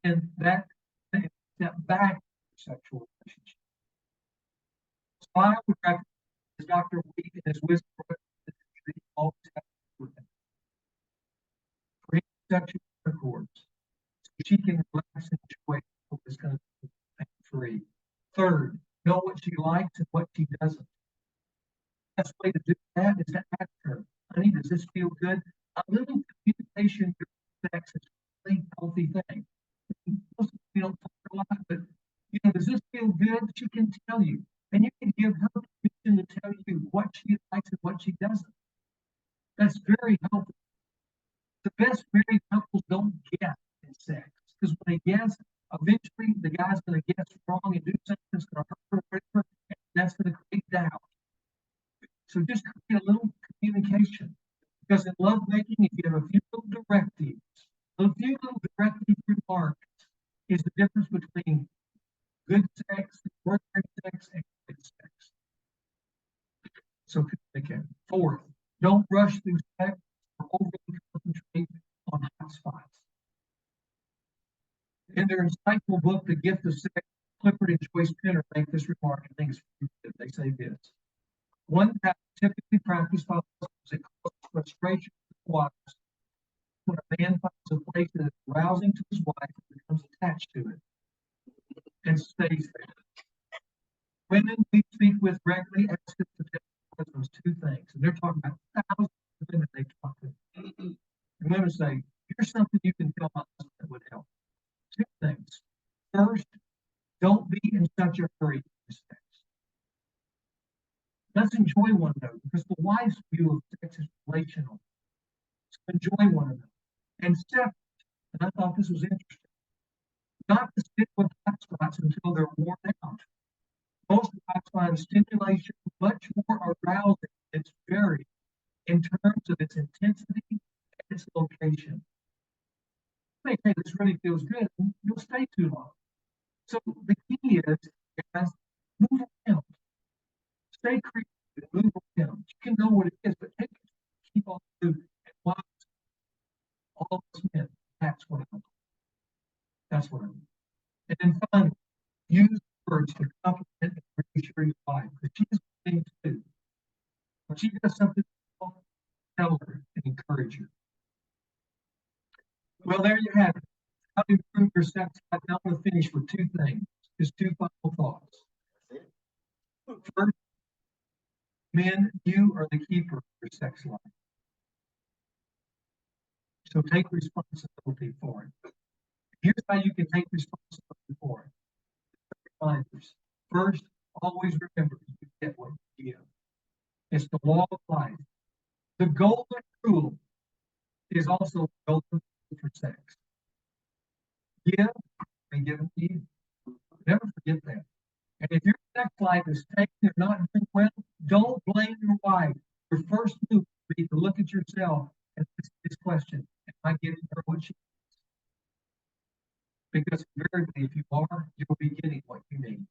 then that step back to sexual relationship. So I would recommend, as Dr. Wheat in his wisdom, always have with him. For sexual intercourse, so she can relax and enjoy this kind of free. Third, know what she likes and what she doesn't. The best way to do that is to ask her, "Honey, does this feel good?" A little communication during sex is a really healthy thing. Most of you don't talk a lot, but does this feel good? She can tell you. And you can give her permission to tell you what she likes and what she doesn't. That's very helpful. The best married couples don't guess in sex, because when they guess, eventually the guy's going to guess wrong and do something that's going to hurt her, and that's going to create doubt. So just create a little communication, because in lovemaking, if you have a few little directives, remarks is the difference between good sex, ordinary sex, and great sex. So communicate. Fourth, don't rush through sex or overly concentrate on hot spots. In their insightful book, The Gift of Sex, Clifford and Joyce Penner make this remark. I think it's good. They say this: one pattern typically practiced by husbands that causes frustration with wives when a man finds a place that is arousing to his wife and becomes attached to it and stays there. Women we speak with regularly ask us to tell husbands two things, and they're talking about thousands of women they talk to. And women say, "Here's something you can tell my husband that would help." Two things. First, don't be in such a hurry for sex. Let's enjoy one another, because the wife's view of sex is relational. So enjoy one another. And second, and I thought this was interesting, not to stick with hot spots until they're worn out. Most wives find stimulation much more arousing. It's varied in terms of its intensity and its location. You may say this really feels good, and you'll stay too long. So the key is, guys, move around. Stay creative and move around. You can know what it is, but take it, keep on moving. And watch all of us men. That's what I mean. That's what I mean. And then finally, use words to compliment and reassure your wife, because she's things too. When she does something, tell her and encourage her. Well, there you have it. How to improve your sex life. Now I'm going to finish with two things, just two final thoughts. First, men, you are the keeper of your sex life. So take responsibility for it. Here's how you can take responsibility for it. Reminders. First, always remember you get what you give. It's the law of life. The golden rule is also the golden rule for sex. Give and give to you. Never forget that. And if your sex life is taken or not doing well, don't blame your wife. Your first move would be to look at yourself and ask this question: am I giving her what she needs? Because invariably, if you are, you'll be getting what you need.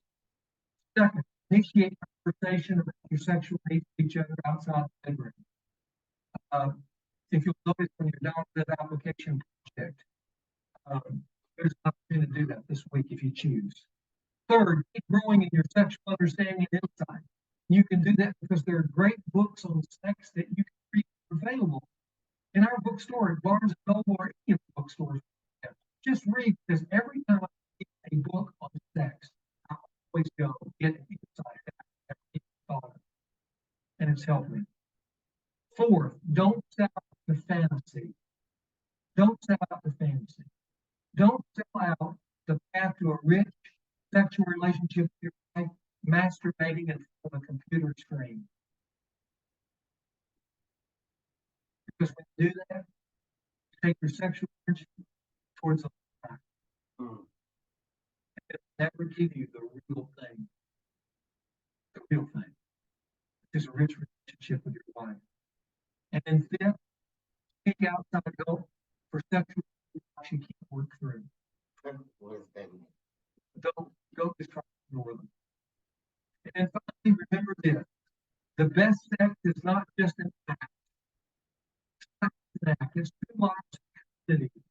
Second, initiate conversation about your sexual needs with each other outside the bedroom. If you'll notice when you're down to that application project, there's an opportunity to do that this week if you choose. Third, keep growing in your sexual understanding and insight. You can do that because there are great books on sex that you can read available in our bookstore at Barnes & Noble or any of the bookstores. Just read, because every time I read a book on sex, I always go get insight, and it's helped me. Fourth, don't sell out the fantasy. Don't sell out the fantasy. Don't sell out the path to a rich sexual relationship with your wife, masturbating in front of a computer screen. Because when you do that, you take your sexual energy towards the back. It'll never give you the real thing. The real thing. Which is a rich relationship with your wife. And then fifth, seek outside help for sexual issues you can't work through. Don't just try to ignore them. And then finally, remember this. The best sex is not just an act. It's not just an act. It's 2 lives of community.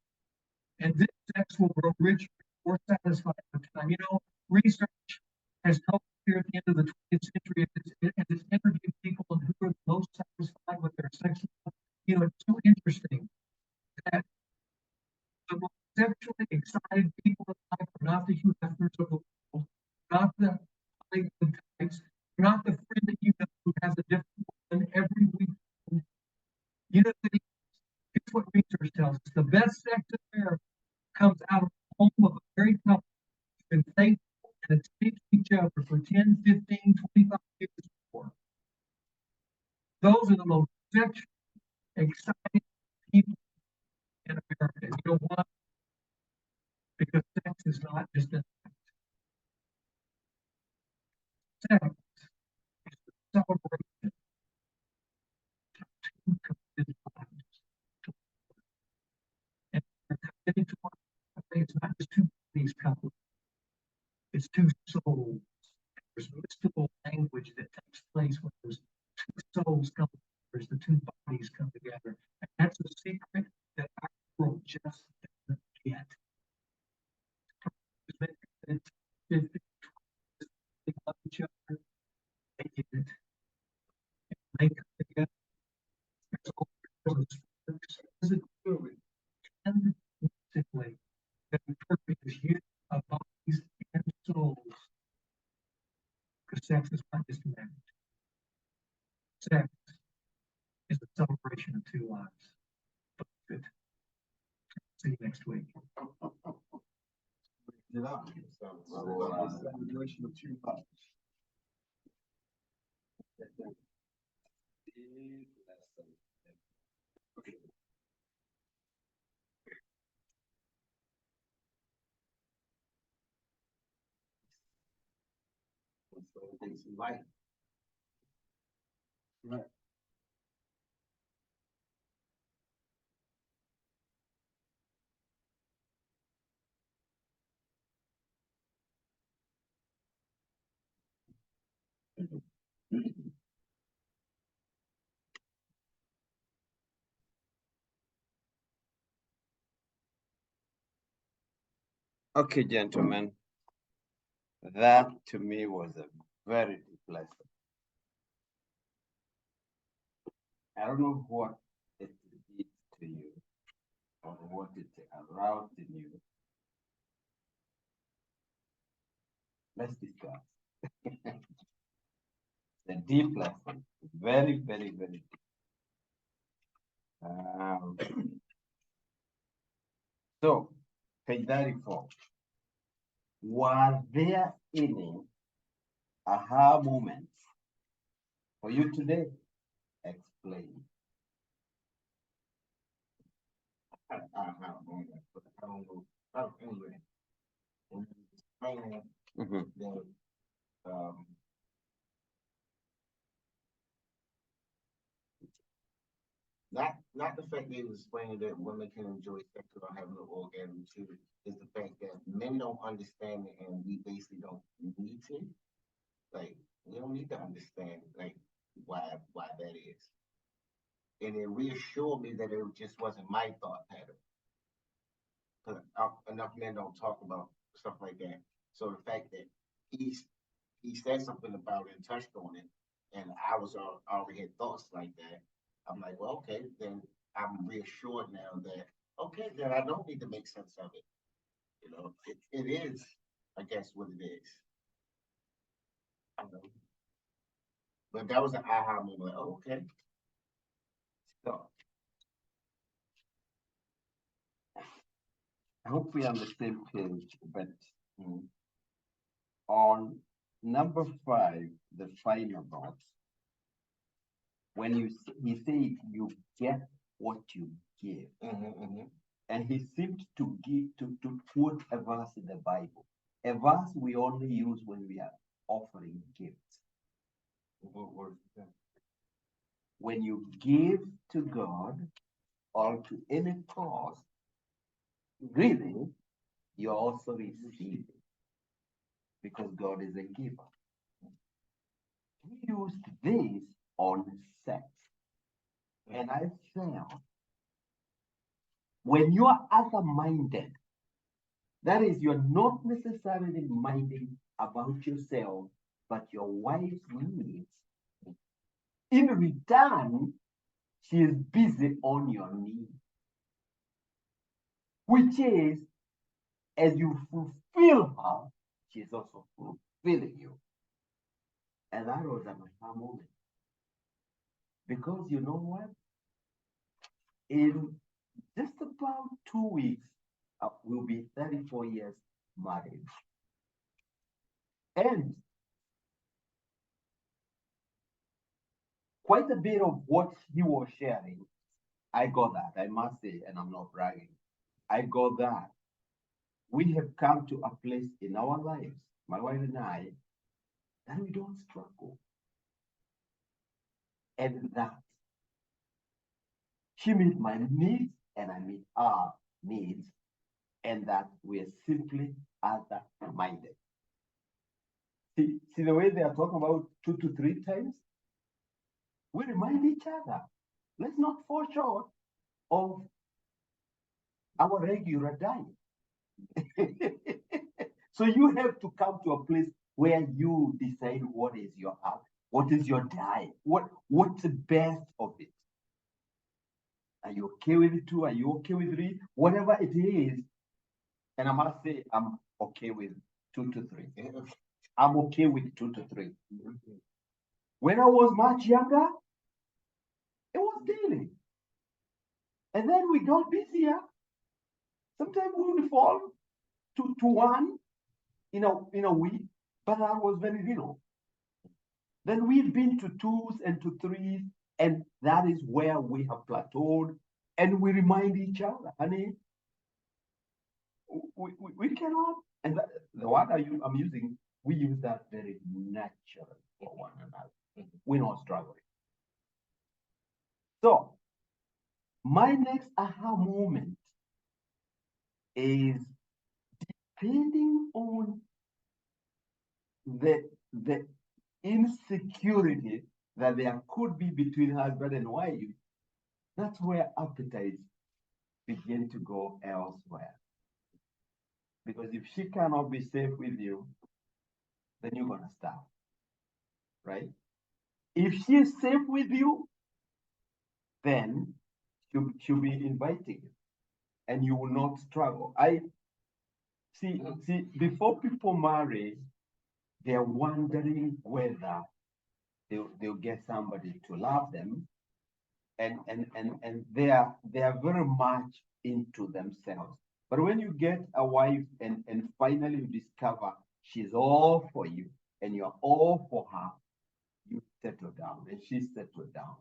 And this sex will grow richer, more satisfied with time. You know, research has told us here at the end of the 20th century, as it's interviewed people on who are the most satisfied with their sex life. You know, it's so interesting that the most sexually excited people in life are not the Hugh Hefners of the world, not the Hollywood types, not the friend that you know who has a different one every week. You know, here's what research tells us. The best sex in America comes out of the home of a married couple who's been faithful and attached to each other for 10, 15, 25 years before. Those are the most sexually excited people in America. You know why? Because sex is not just an act. Sex is the celebration of 2 committed lives. And we're committed to one another. It's not just 2 bodies coupled. It's 2 souls. There's mystical language that takes place when those 2 souls come together, as the 2 bodies come together. And that's a secret that our world just doesn't get. They love each other, they get it. And they come together. There's all physically and mystically that the perfect is union of bodies and souls. Because sex is not just marriage. Sex is the celebration of 2 lives. Good. See you next week. Celebration of 2 lives. Okay. Things in life. Right. Okay, gentlemen. That to me was a very deep lesson. I don't know what it did to you or what it aroused in you. Let's discuss. The deep lesson, very, very, very deep. So, page 34. Was there any aha moments for you today? Explain. Aha moment, but I don't know. Oh, anyway, when you explain it, then not the fact that he was explaining that women can enjoy sex without having an orgasm too, is the fact that men don't understand it and we basically don't need to. Like, we don't need to understand like why that is. And it reassured me that it just wasn't my thought pattern. Because enough men don't talk about stuff like that. So the fact that he said something about it and touched on it, and I was already had thoughts like that. I'm like, well, okay, then I'm reassured now that okay, then I don't need to make sense of it. You know, it is, I guess, what it is. You know? But that was an aha moment. Like, oh, okay. So I hope we are on the same page, but Mm, on number 5, the final box, when he said you get what you give, and he seemed to quote a verse in the Bible, a verse we only use when we are offering gifts. What was that? When you give to God or to any cause, really, you're also receiving because God is a giver. He used this on sex. And I felt when you are other-minded, that is, you're not necessarily minding about yourself, but your wife's needs. In return, she is busy on your needs, which is, as you fulfill her, she is also fulfilling you. And that was an aha moment. Because you know what? In just about 2 weeks, we'll be 34 years married. And quite a bit of what he was sharing, I got that, I must say, and I'm not bragging. I got that. We have come to a place in our lives, my wife and I, that we don't struggle. And that she meets my needs and I meet her needs, and that we are simply other minded. See the way they are talking about 2 to 3 times? We remind each other. Let's not fall short of our regular diet. So you have to come to a place where you decide what is your heart, what is your diet, what's the best of it. Are you okay with 2? Are you okay with 3? Whatever it is, and I must say I'm okay with 2 to 3. I'm okay with 2 to 3. When I was much younger, it was daily. And then we got busier. Sometimes we would fall to 1 in a week, but that was very little. Then we've been to 2s and to 3s, and that is where we have plateaued. And we remind each other, honey, we cannot. And the word I'm using, we use that very naturally for one another. We're not struggling. So, my next aha moment is depending on the insecurity that there could be between husband and wife. That's where appetites begin to go elsewhere. Because if she cannot be safe with you, then you're gonna starve, right? If she is safe with you, then she'll be inviting you, and you will not struggle. I see. Before people marry, they're wondering whether they'll get somebody to love them, and they are very much into themselves. But when you get a wife and finally you discover she's all for you and you're all for her, you settle down and she settled down.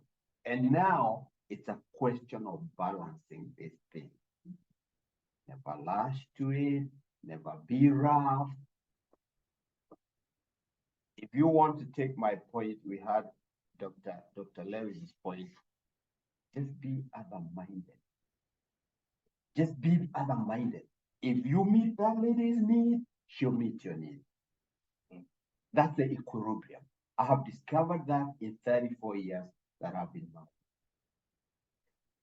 And now it's a question of balancing this thing. Never lash to it, never be rough. If you want to take my point, we had Dr. Lewis's point. Just be other-minded. Just be other-minded. If you meet that lady's need, she'll meet your need. That's the equilibrium. I have discovered that in 34 years that I've been married.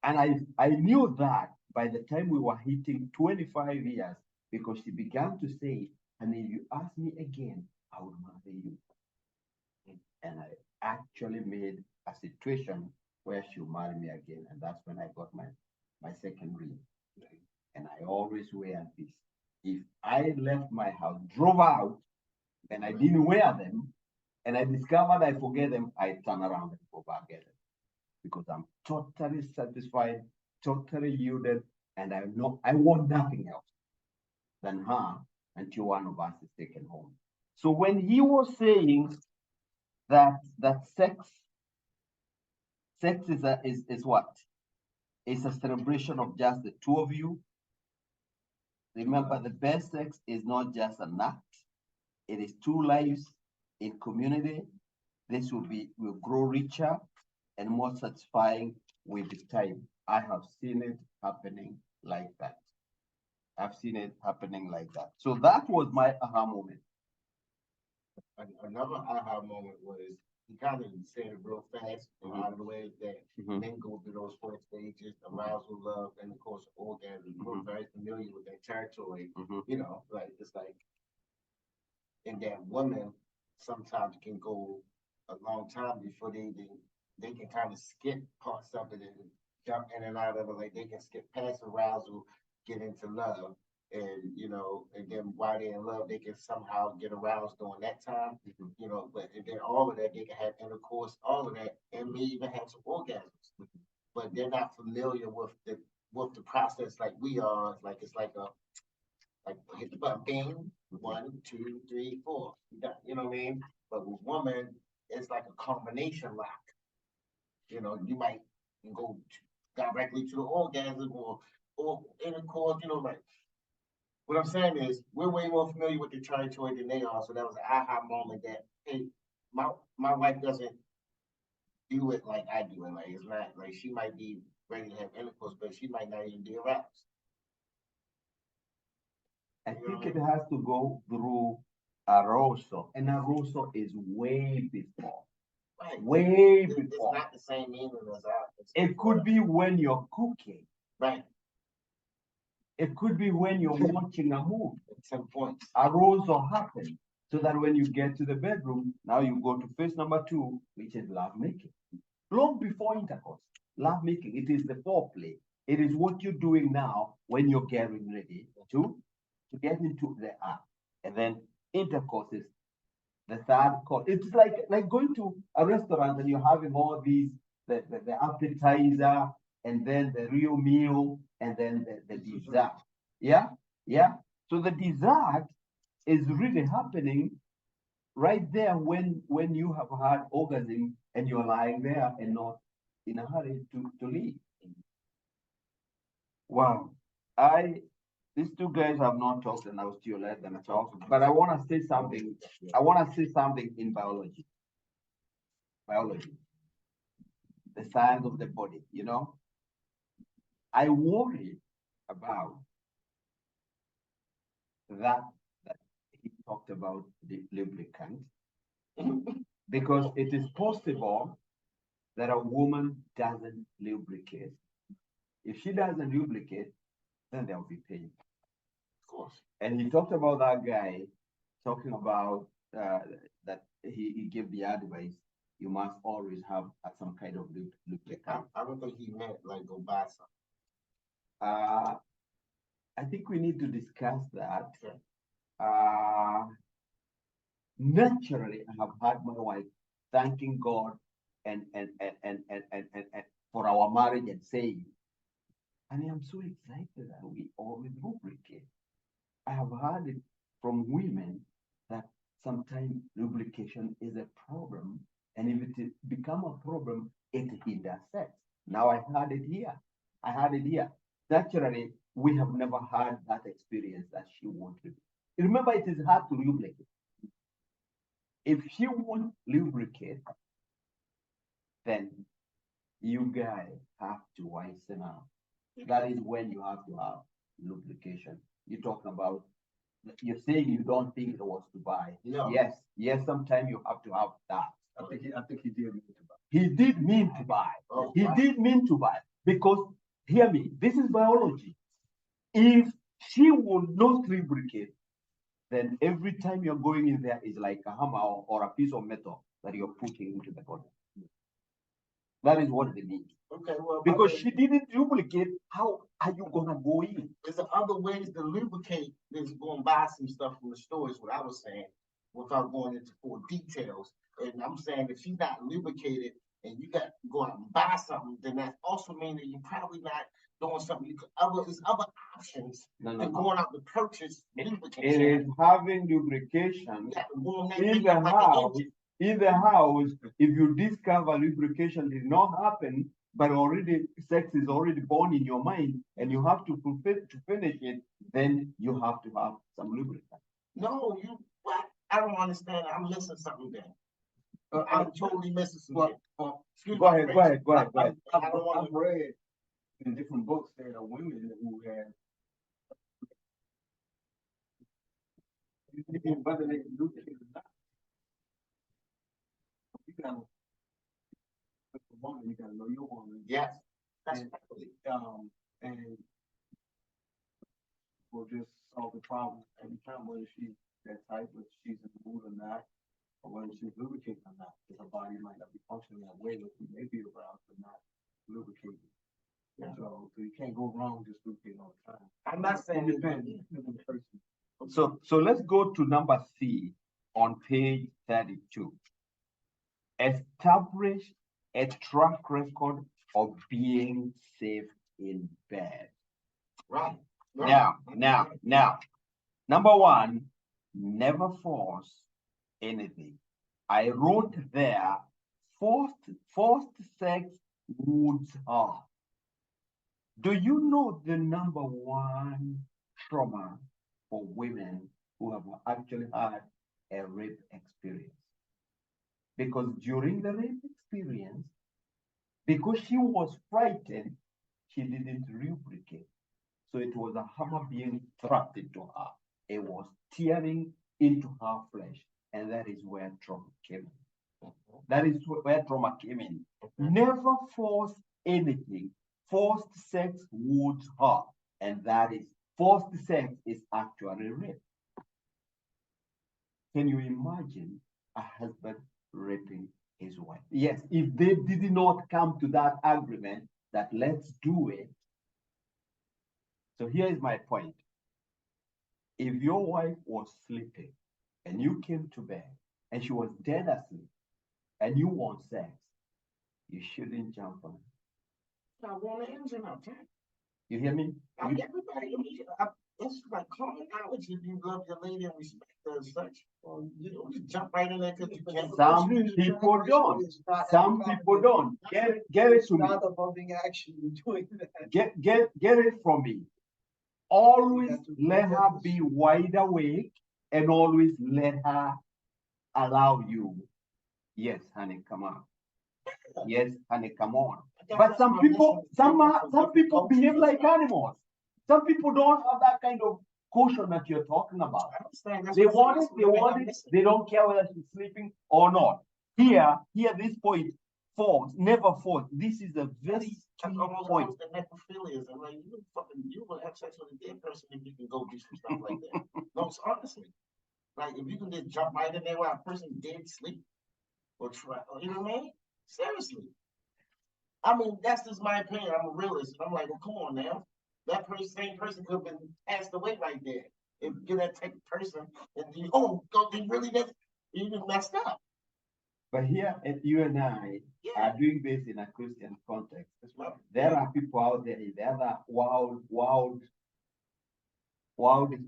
And I knew that by the time we were hitting 25 years, because she began to say, and if you ask me again, I will marry you. And I actually made a situation where she'll marry me again. And that's when I got my second ring. And I always wear this. If I left my house, drove out, and I didn't wear them, and I discovered I forget them, I turn around and go back get them. Because I'm totally satisfied, totally yielded, and I know I want nothing else than her until one of us is taken home. So when he was saying that sex is what? It's a celebration of just the two of you. Remember, the best sex is not just an act, it is two lives in community. This will grow richer and more satisfying with the time. I have seen it happening like that. I've seen it happening like that. So that was my aha moment. Another aha moment was, he kind of said it real fast, out of the way that men go through those four stages: arousal, love, and of course orgasm. We're very familiar with that territory. You know, like it's like, and that women sometimes can go a long time before they can kind of skip parts of it and jump in and out of it. Like they can skip past arousal, get into love, and you know, and then while they're in love, they can somehow get aroused during that time. You know, but and then all of that they can have intercourse, all of that, and may even have some orgasms. But they're not familiar with the process like we are. It's like a like hit the button, bing, 1, 2, 3, 4. You know what I mean? But with women, it's like a combination lock. You know, you might go directly to the orgasm or intercourse. You know, like what I'm saying is we're way more familiar with the territory than they are. So that was an aha moment that, hey, my wife doesn't do it like I do it. Like it's not like she might be ready to have intercourse, but she might not even be aroused. I think it has to go through arousal, and arousal is way before. Right. Way It's before. not the same meaning as ours. It could be when you're cooking. Right. It could be when you're watching a movie. At some point. Arousal happens. So that when you get to the bedroom, now you go to phase number 2, which is love making. Long before intercourse, love making, it is the foreplay. It is what you're doing now when you're getting ready to get into the act. And then intercourse is the third course. It's like going to a restaurant and you're having all these, the appetizer, and then the real meal, and then the dessert. Yeah, yeah. So the dessert is really happening right there when you have had orgasm and you're lying there and not in a hurry to leave. Wow. These two guys have not talked, and I will still let them talk. But I want to say something. I want to say something in biology. Biology, the science of the body. You know, I worry about that he talked about the lubricant because it is possible that a woman doesn't lubricate. If she doesn't lubricate, then there will be pain. Of course. And he talked about that guy talking about that he gave the advice you must always have some kind of lubricant. I don't think he meant like go buy some. I think we need to discuss that. Sure. Naturally, I have had my wife thanking God and for our marriage and saying, and I'm so excited that we always lubricate. I have heard it from women that sometimes lubrication is a problem, and if it become a problem, it hinders sex. Now I heard it here. I heard it here. Naturally, we have never had that experience that she wanted. Remember, it is hard to lubricate. If she won't lubricate, then you guys have to wisen up. That is when you have to have lubrication. You're talking about You're saying you don't think it was to buy. No. Yes, sometimes you have to have that. I think he did mean to buy. He did mean to buy. Oh, He wow. did mean to buy. Because, hear me, this is biology. If she will not lubricate, then every time you're going in there is like a hammer or a piece of metal that you're putting into the body. That is what they mean. Okay, well. Because but she didn't lubricate, how are you gonna go in? There's other ways to lubricate than going to buy some stuff from the store is what I was saying, without going into full details. And I'm saying if she's not lubricated and you got to go out and buy something, then that also means that you're probably not doing something. There's other options No, than going out to purchase It lubrication. is having lubrication You got to go in that in thing the like an house. engine. In the house, if you discover lubrication did not happen, but already sex is already born in your mind, and you have to fulfill to finish it, then you have to have some lubricant. No, what? I don't understand. I'm missing something there. I'm totally missing something. Excuse Go my ahead, French. go ahead. I don't want I've read in different books that are women who have whether they can do it or not. You gotta, with a woman, you gotta know your woman. Yes, that's And- perfectly. And will just solve the problem every time, whether she's that type, whether she's in the mood or not, or whether she's lubricating or not, because her body might not be functioning that way, but she may be aroused but not lubricating. Yeah. So you can't go wrong just lubricating all the time. I'm not saying It depends on the person. So let's go to number C on page 32. Establish a track record of being safe in bed. Right. Now, number one, never force anything. I wrote there, forced sex wounds hurt. Do you know the number one trauma for women who have actually had a rape experience? Because during the rape experience, because she was frightened, she didn't lubricate. So it was a hammer being thrust into her. It was tearing into her flesh. And that is where trauma came in. That is where trauma came in. Never force anything. Forced sex would hurt. And that is, forced sex is actually rape. Can you imagine a husband raping his wife? Yes, if they did not come to that agreement that let's do it. So here is my point. If your wife was sleeping and you came to bed and she was dead asleep and you want sex, you shouldn't jump on her. I want an engine out there. You hear me? Everybody, it's like common knowledge if you love your lady and respect her as such. Well, you don't just jump right in there because you can't. Some people don't. Some people don't. Get it to me. Not a bumping action, you're doing that. Get it from me. Always let her be wide awake and always let her allow you. Yes, honey, come on. Yes, honey, come on. But some people behave like animals. Some people don't have that kind of caution that you're talking about. They want it, they don't care whether she's sleeping or not. Here, this point, force, never force. This is a very key point. The necrophilias, and like you will have sex with a dead person if you can go do some stuff like that. No, it's honestly, like if you can just jump right in there while a person dead sleep, or try, you know what I mean? Seriously. I mean, that's just my opinion. I'm a realist. I'm like, well, come on now. That same person could have been passed away right there. If you're that type of person, and you, they really did, you even messed up. But here, you and I are doing this in a Christian context. There are people out there in the other wild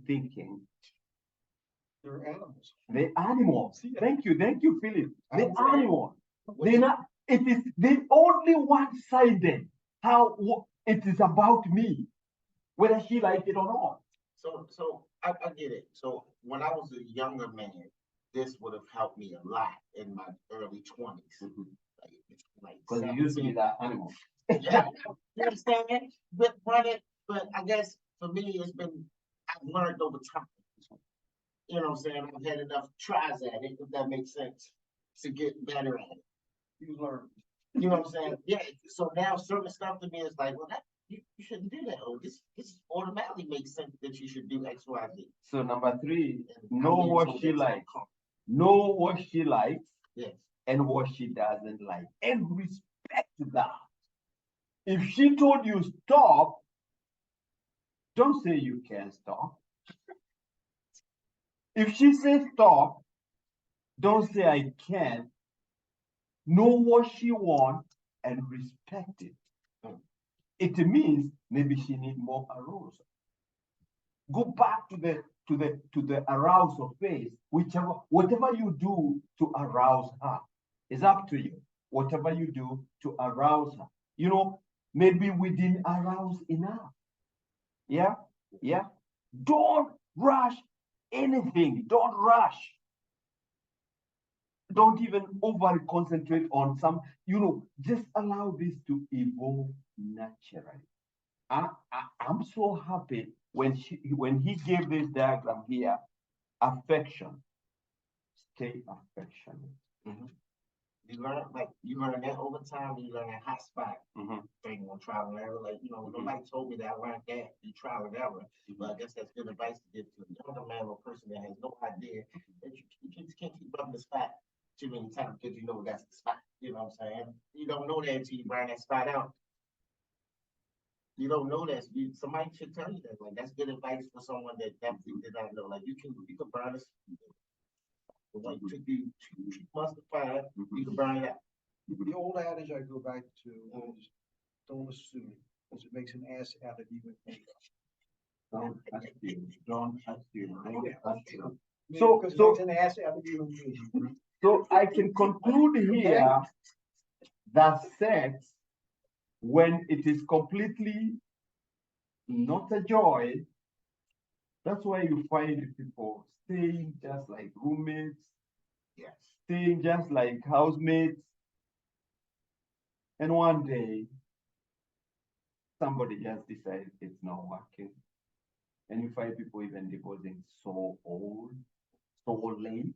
thinking. They're animals. The animals. Thank you, Philip. The animals. It is the only one-sided how it is about me, whether she likes it or not. So I get it. So when I was a younger man, this would have helped me a lot in my early 20s. Because you used to be that animal. Yeah, you understand that? But I guess for me, I've learned over time you know what I'm saying, I've had enough tries at it, if that makes sense, to get better at it. You learn. You know what I'm saying? Yeah, so now certain stuff to me is like, well, that, you shouldn't do that, or this automatically makes sense that you should do X, Y, Z. So number three, And know I'm being what told she that's not likes, common. know what she likes Yes, and what she doesn't like, and respect that. If she told you stop, don't say you can't stop. If she says stop, don't say I can't. Know what she wants and respect it. It means maybe she needs more arousal. Go back to the arousal phase, whatever you do to arouse her. It's up to you. Whatever you do to arouse her. You know, maybe we didn't arouse enough. Yeah, yeah. Don't rush anything. Don't rush. Don't even over concentrate on some, just allow this to evolve naturally. I'm so happy when he gave this diagram here, affection, stay affectionate. you learn that over time, you learn that hot spot thing on trial and error. Like, nobody told me that I learned that through trial and error. But I guess that's good advice to give to a younger man or person that has no idea that you can't keep rubbing the spot too many times because you know that's the spot. You know what I'm saying? You don't know that until you burn that spot out. You don't know that. Somebody should tell you that. Like, that's good advice for someone that definitely did not know. Like, you can burn this. Like, it took you 2 months to find, you can burn it out. The old adage I go back to is, don't assume, because it makes an ass out of you and me. Don't assume. Don't assume. Don't assume. Because it So- makes an ass out of you and me. So I can conclude here that sex, when it is completely not a joy, that's why you find people staying just like roommates, Yes. staying just like housemates. And one day, somebody just decides it's not working. And you find people even divorcing so old, so late.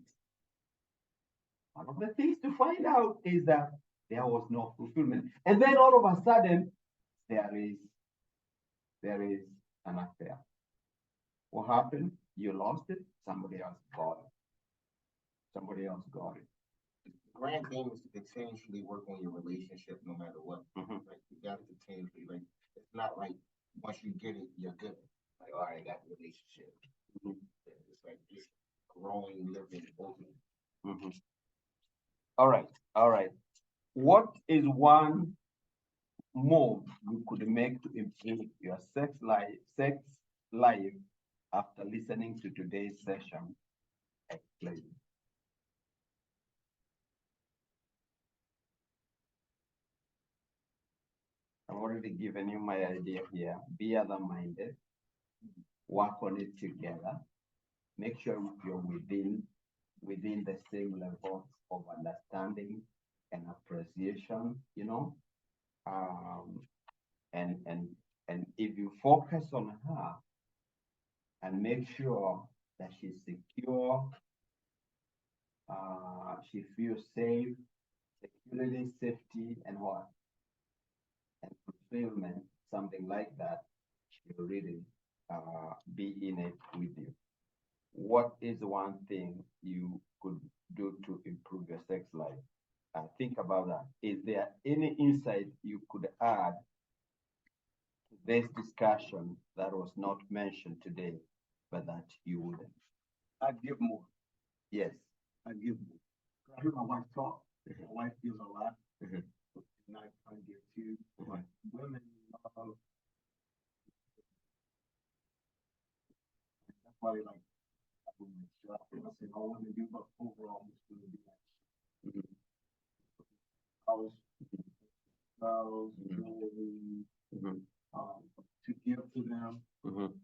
One of the things to find out is that there was no fulfillment. And then all of a sudden, there is an affair. What happened? You lost it, somebody else got it. Somebody else got it. Grand thing is to continuously work on your relationship no matter what. Mhm. Like, you gotta continuously, like, it's not like once you get it, you're good. Like, all right, I got the relationship. It's like this growing, living, open. Mhm. All right, all right. What is one move you could make to improve your sex life after listening to today's session? Explain. I've already given you my idea here. Be other-minded. Work on it together. Make sure you're within the same level of understanding and appreciation, and if you focus on her and make sure that she's secure, she feels safe, security, safety, and what? And fulfillment, something like that, she'll really be in it with you. What is one thing you could do to improve your sex life? Think about that. Is there any insight you could add to this discussion that was not mentioned today, but that you wouldn't? I'd give more. Yes. I'd give more. I hear my wife talk. My wife gives a lot. Mhm. And I give too. But women love. That's why they like women. I said all women do, but overall, most women do like Mhm. house, clothes, Mhm. jewelry, Mhm. to give to them, Mhm.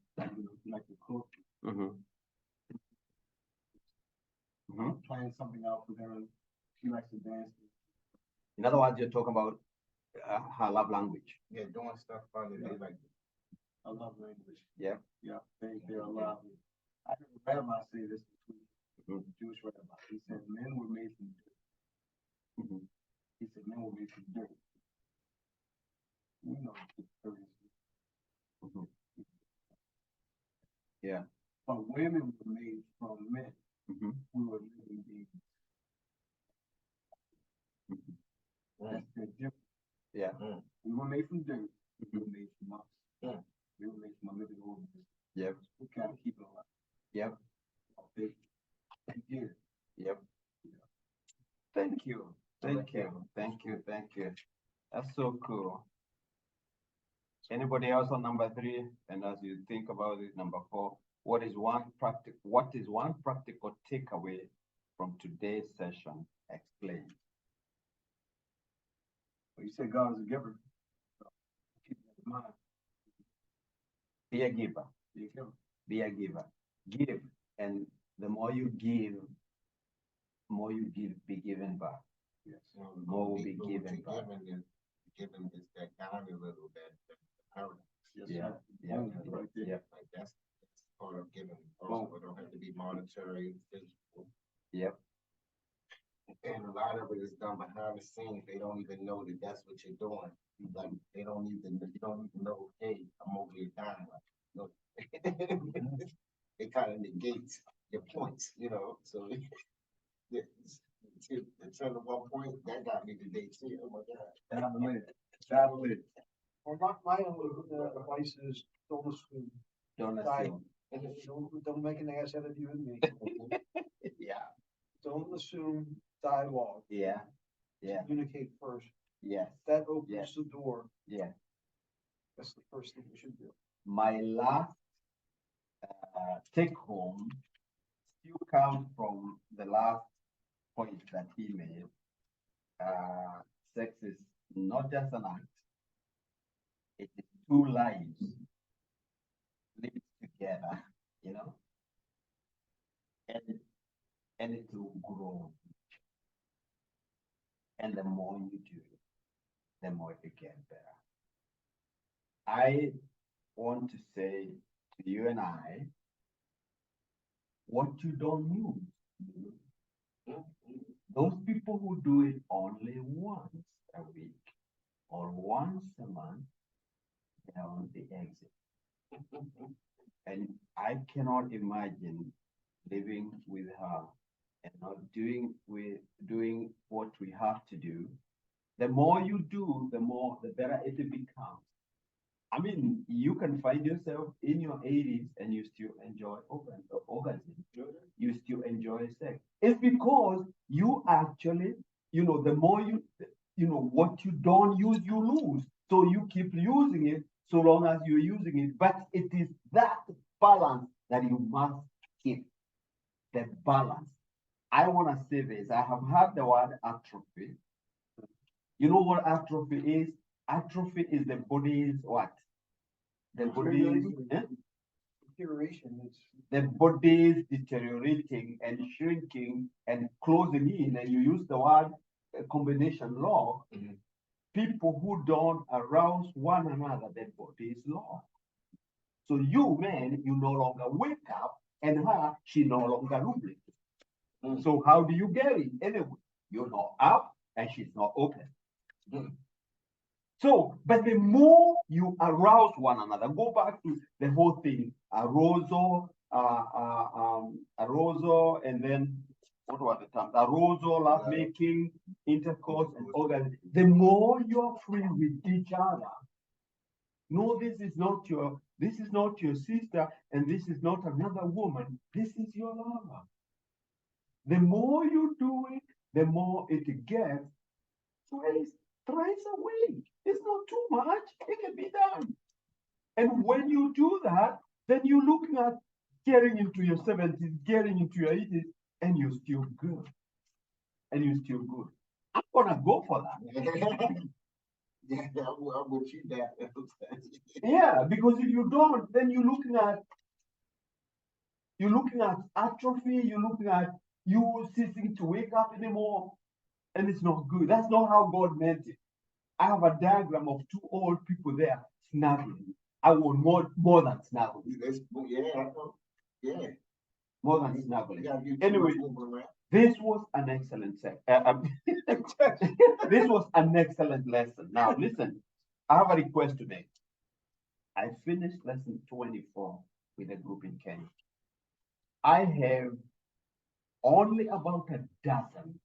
like to cook, Mhm. Mhm. plan something out for them. She likes to dance. In other words, you're talking about her love language. Yeah, doing stuff fun that they like. I love language. Yeah. Yeah, they're allowed. I heard a rabbi say this between Mhm. Jewish rabbi. He said men were made from dirt. Mhm. He said men were made from dirt. We know that dirt is. Mhm. Yeah. But women were made from men. Mhm. We were living beings. Mhm. That's the difference. Yeah. We were made from dirt. We Mhm. were made from us. Mm. We were made from a living organism. Yep. We gotta keep it alive. Yep. Okay. You get it. Yep. Thank you. Thank Okay. you. Thank you. Thank you. That's so cool. Anybody else on number 3? And as you think about it, number 4, what is one practical takeaway from today's session? Explain. Well, you said God is a giver. So keep that in mind. Be a giver. Be a giver. Be a giver. Give. And the more you give, be given back. Yes. More will be What given you're back. giving is that down a little, that paradox. Yes, Yeah. sir. Yeah. Boom, right there. Yep. Like that's part of giving. Also, it don't have to be monetary, physical. Yep. And a lot of it is done behind the scenes. They don't even know that that's what you're doing. Like you don't even know, hey, I'm over here dying. Like, no. It kind of negates your points, you know. So to turn to one point, that got me today too. Oh my God. Battle it. Well, my only advice is don't assume. Don't Right. assume. Don't make an ass out of you and me. Yeah. Don't assume dialogue. Yeah. Yeah. Communicate first. Yes. That opens Yeah. the door. Yeah. That's the first thing we should do. My last take home still comes from the last point that he made. Sex is not just an act, it is 2 lives lived together, you know, and it will grow. And the more you do, the more it gets better. I want to say to you and I, what you don't use. Those people who do it only once a week or once a month, they are on the exit. And I cannot imagine living with her and not doing what we have to do. The more you do, the better it becomes. I mean, you can find yourself in your 80s and you still enjoy orgasm. You still enjoy sex. It's because you actually, the more what you don't use, you lose. So you keep using it so long as you're using it. But it is that balance that you must keep. The balance. I want to say this. I have heard the word atrophy. You know what atrophy is? Atrophy is the body's what? The body's Deterioration is. the body is deteriorating and shrinking and closing in, and you use the word combination law. Mhm. People who don't arouse one another, their body is lost. So you, man, you no longer wake up, and her, she no longer lubricates. Mm. So how do you get it? Anyway, you're not up, and she's not open. Mm. So, but the more you arouse one another, go back to the whole thing, arousal, and then what was the term? Arousal, love making, intercourse, and orgasm. The more you're free with each other, no, this is not your sister, and this is not another woman. This is your lover. The more you do it, the more it gets thrice a week. It's not too much. It can be done. And when you do that, then you're looking at getting into your 70s, getting into your 80s, and you're still good. I'm gonna go for that. Yeah, I'm with you that. Yeah, because if you don't, then you're looking at atrophy, you're looking at you ceasing to wake up anymore, and it's not good. That's not how God meant it. I have a diagram of 2 old people there snuggling. I want more than snuggling. Yeah, I know. Yeah. more than snuggling. Yeah, you. Anyway, moving around. This was an excellent this was an excellent lesson. Now listen, I have a request to make. I finished lesson 24 with a group in Kenya. I have only about a dozen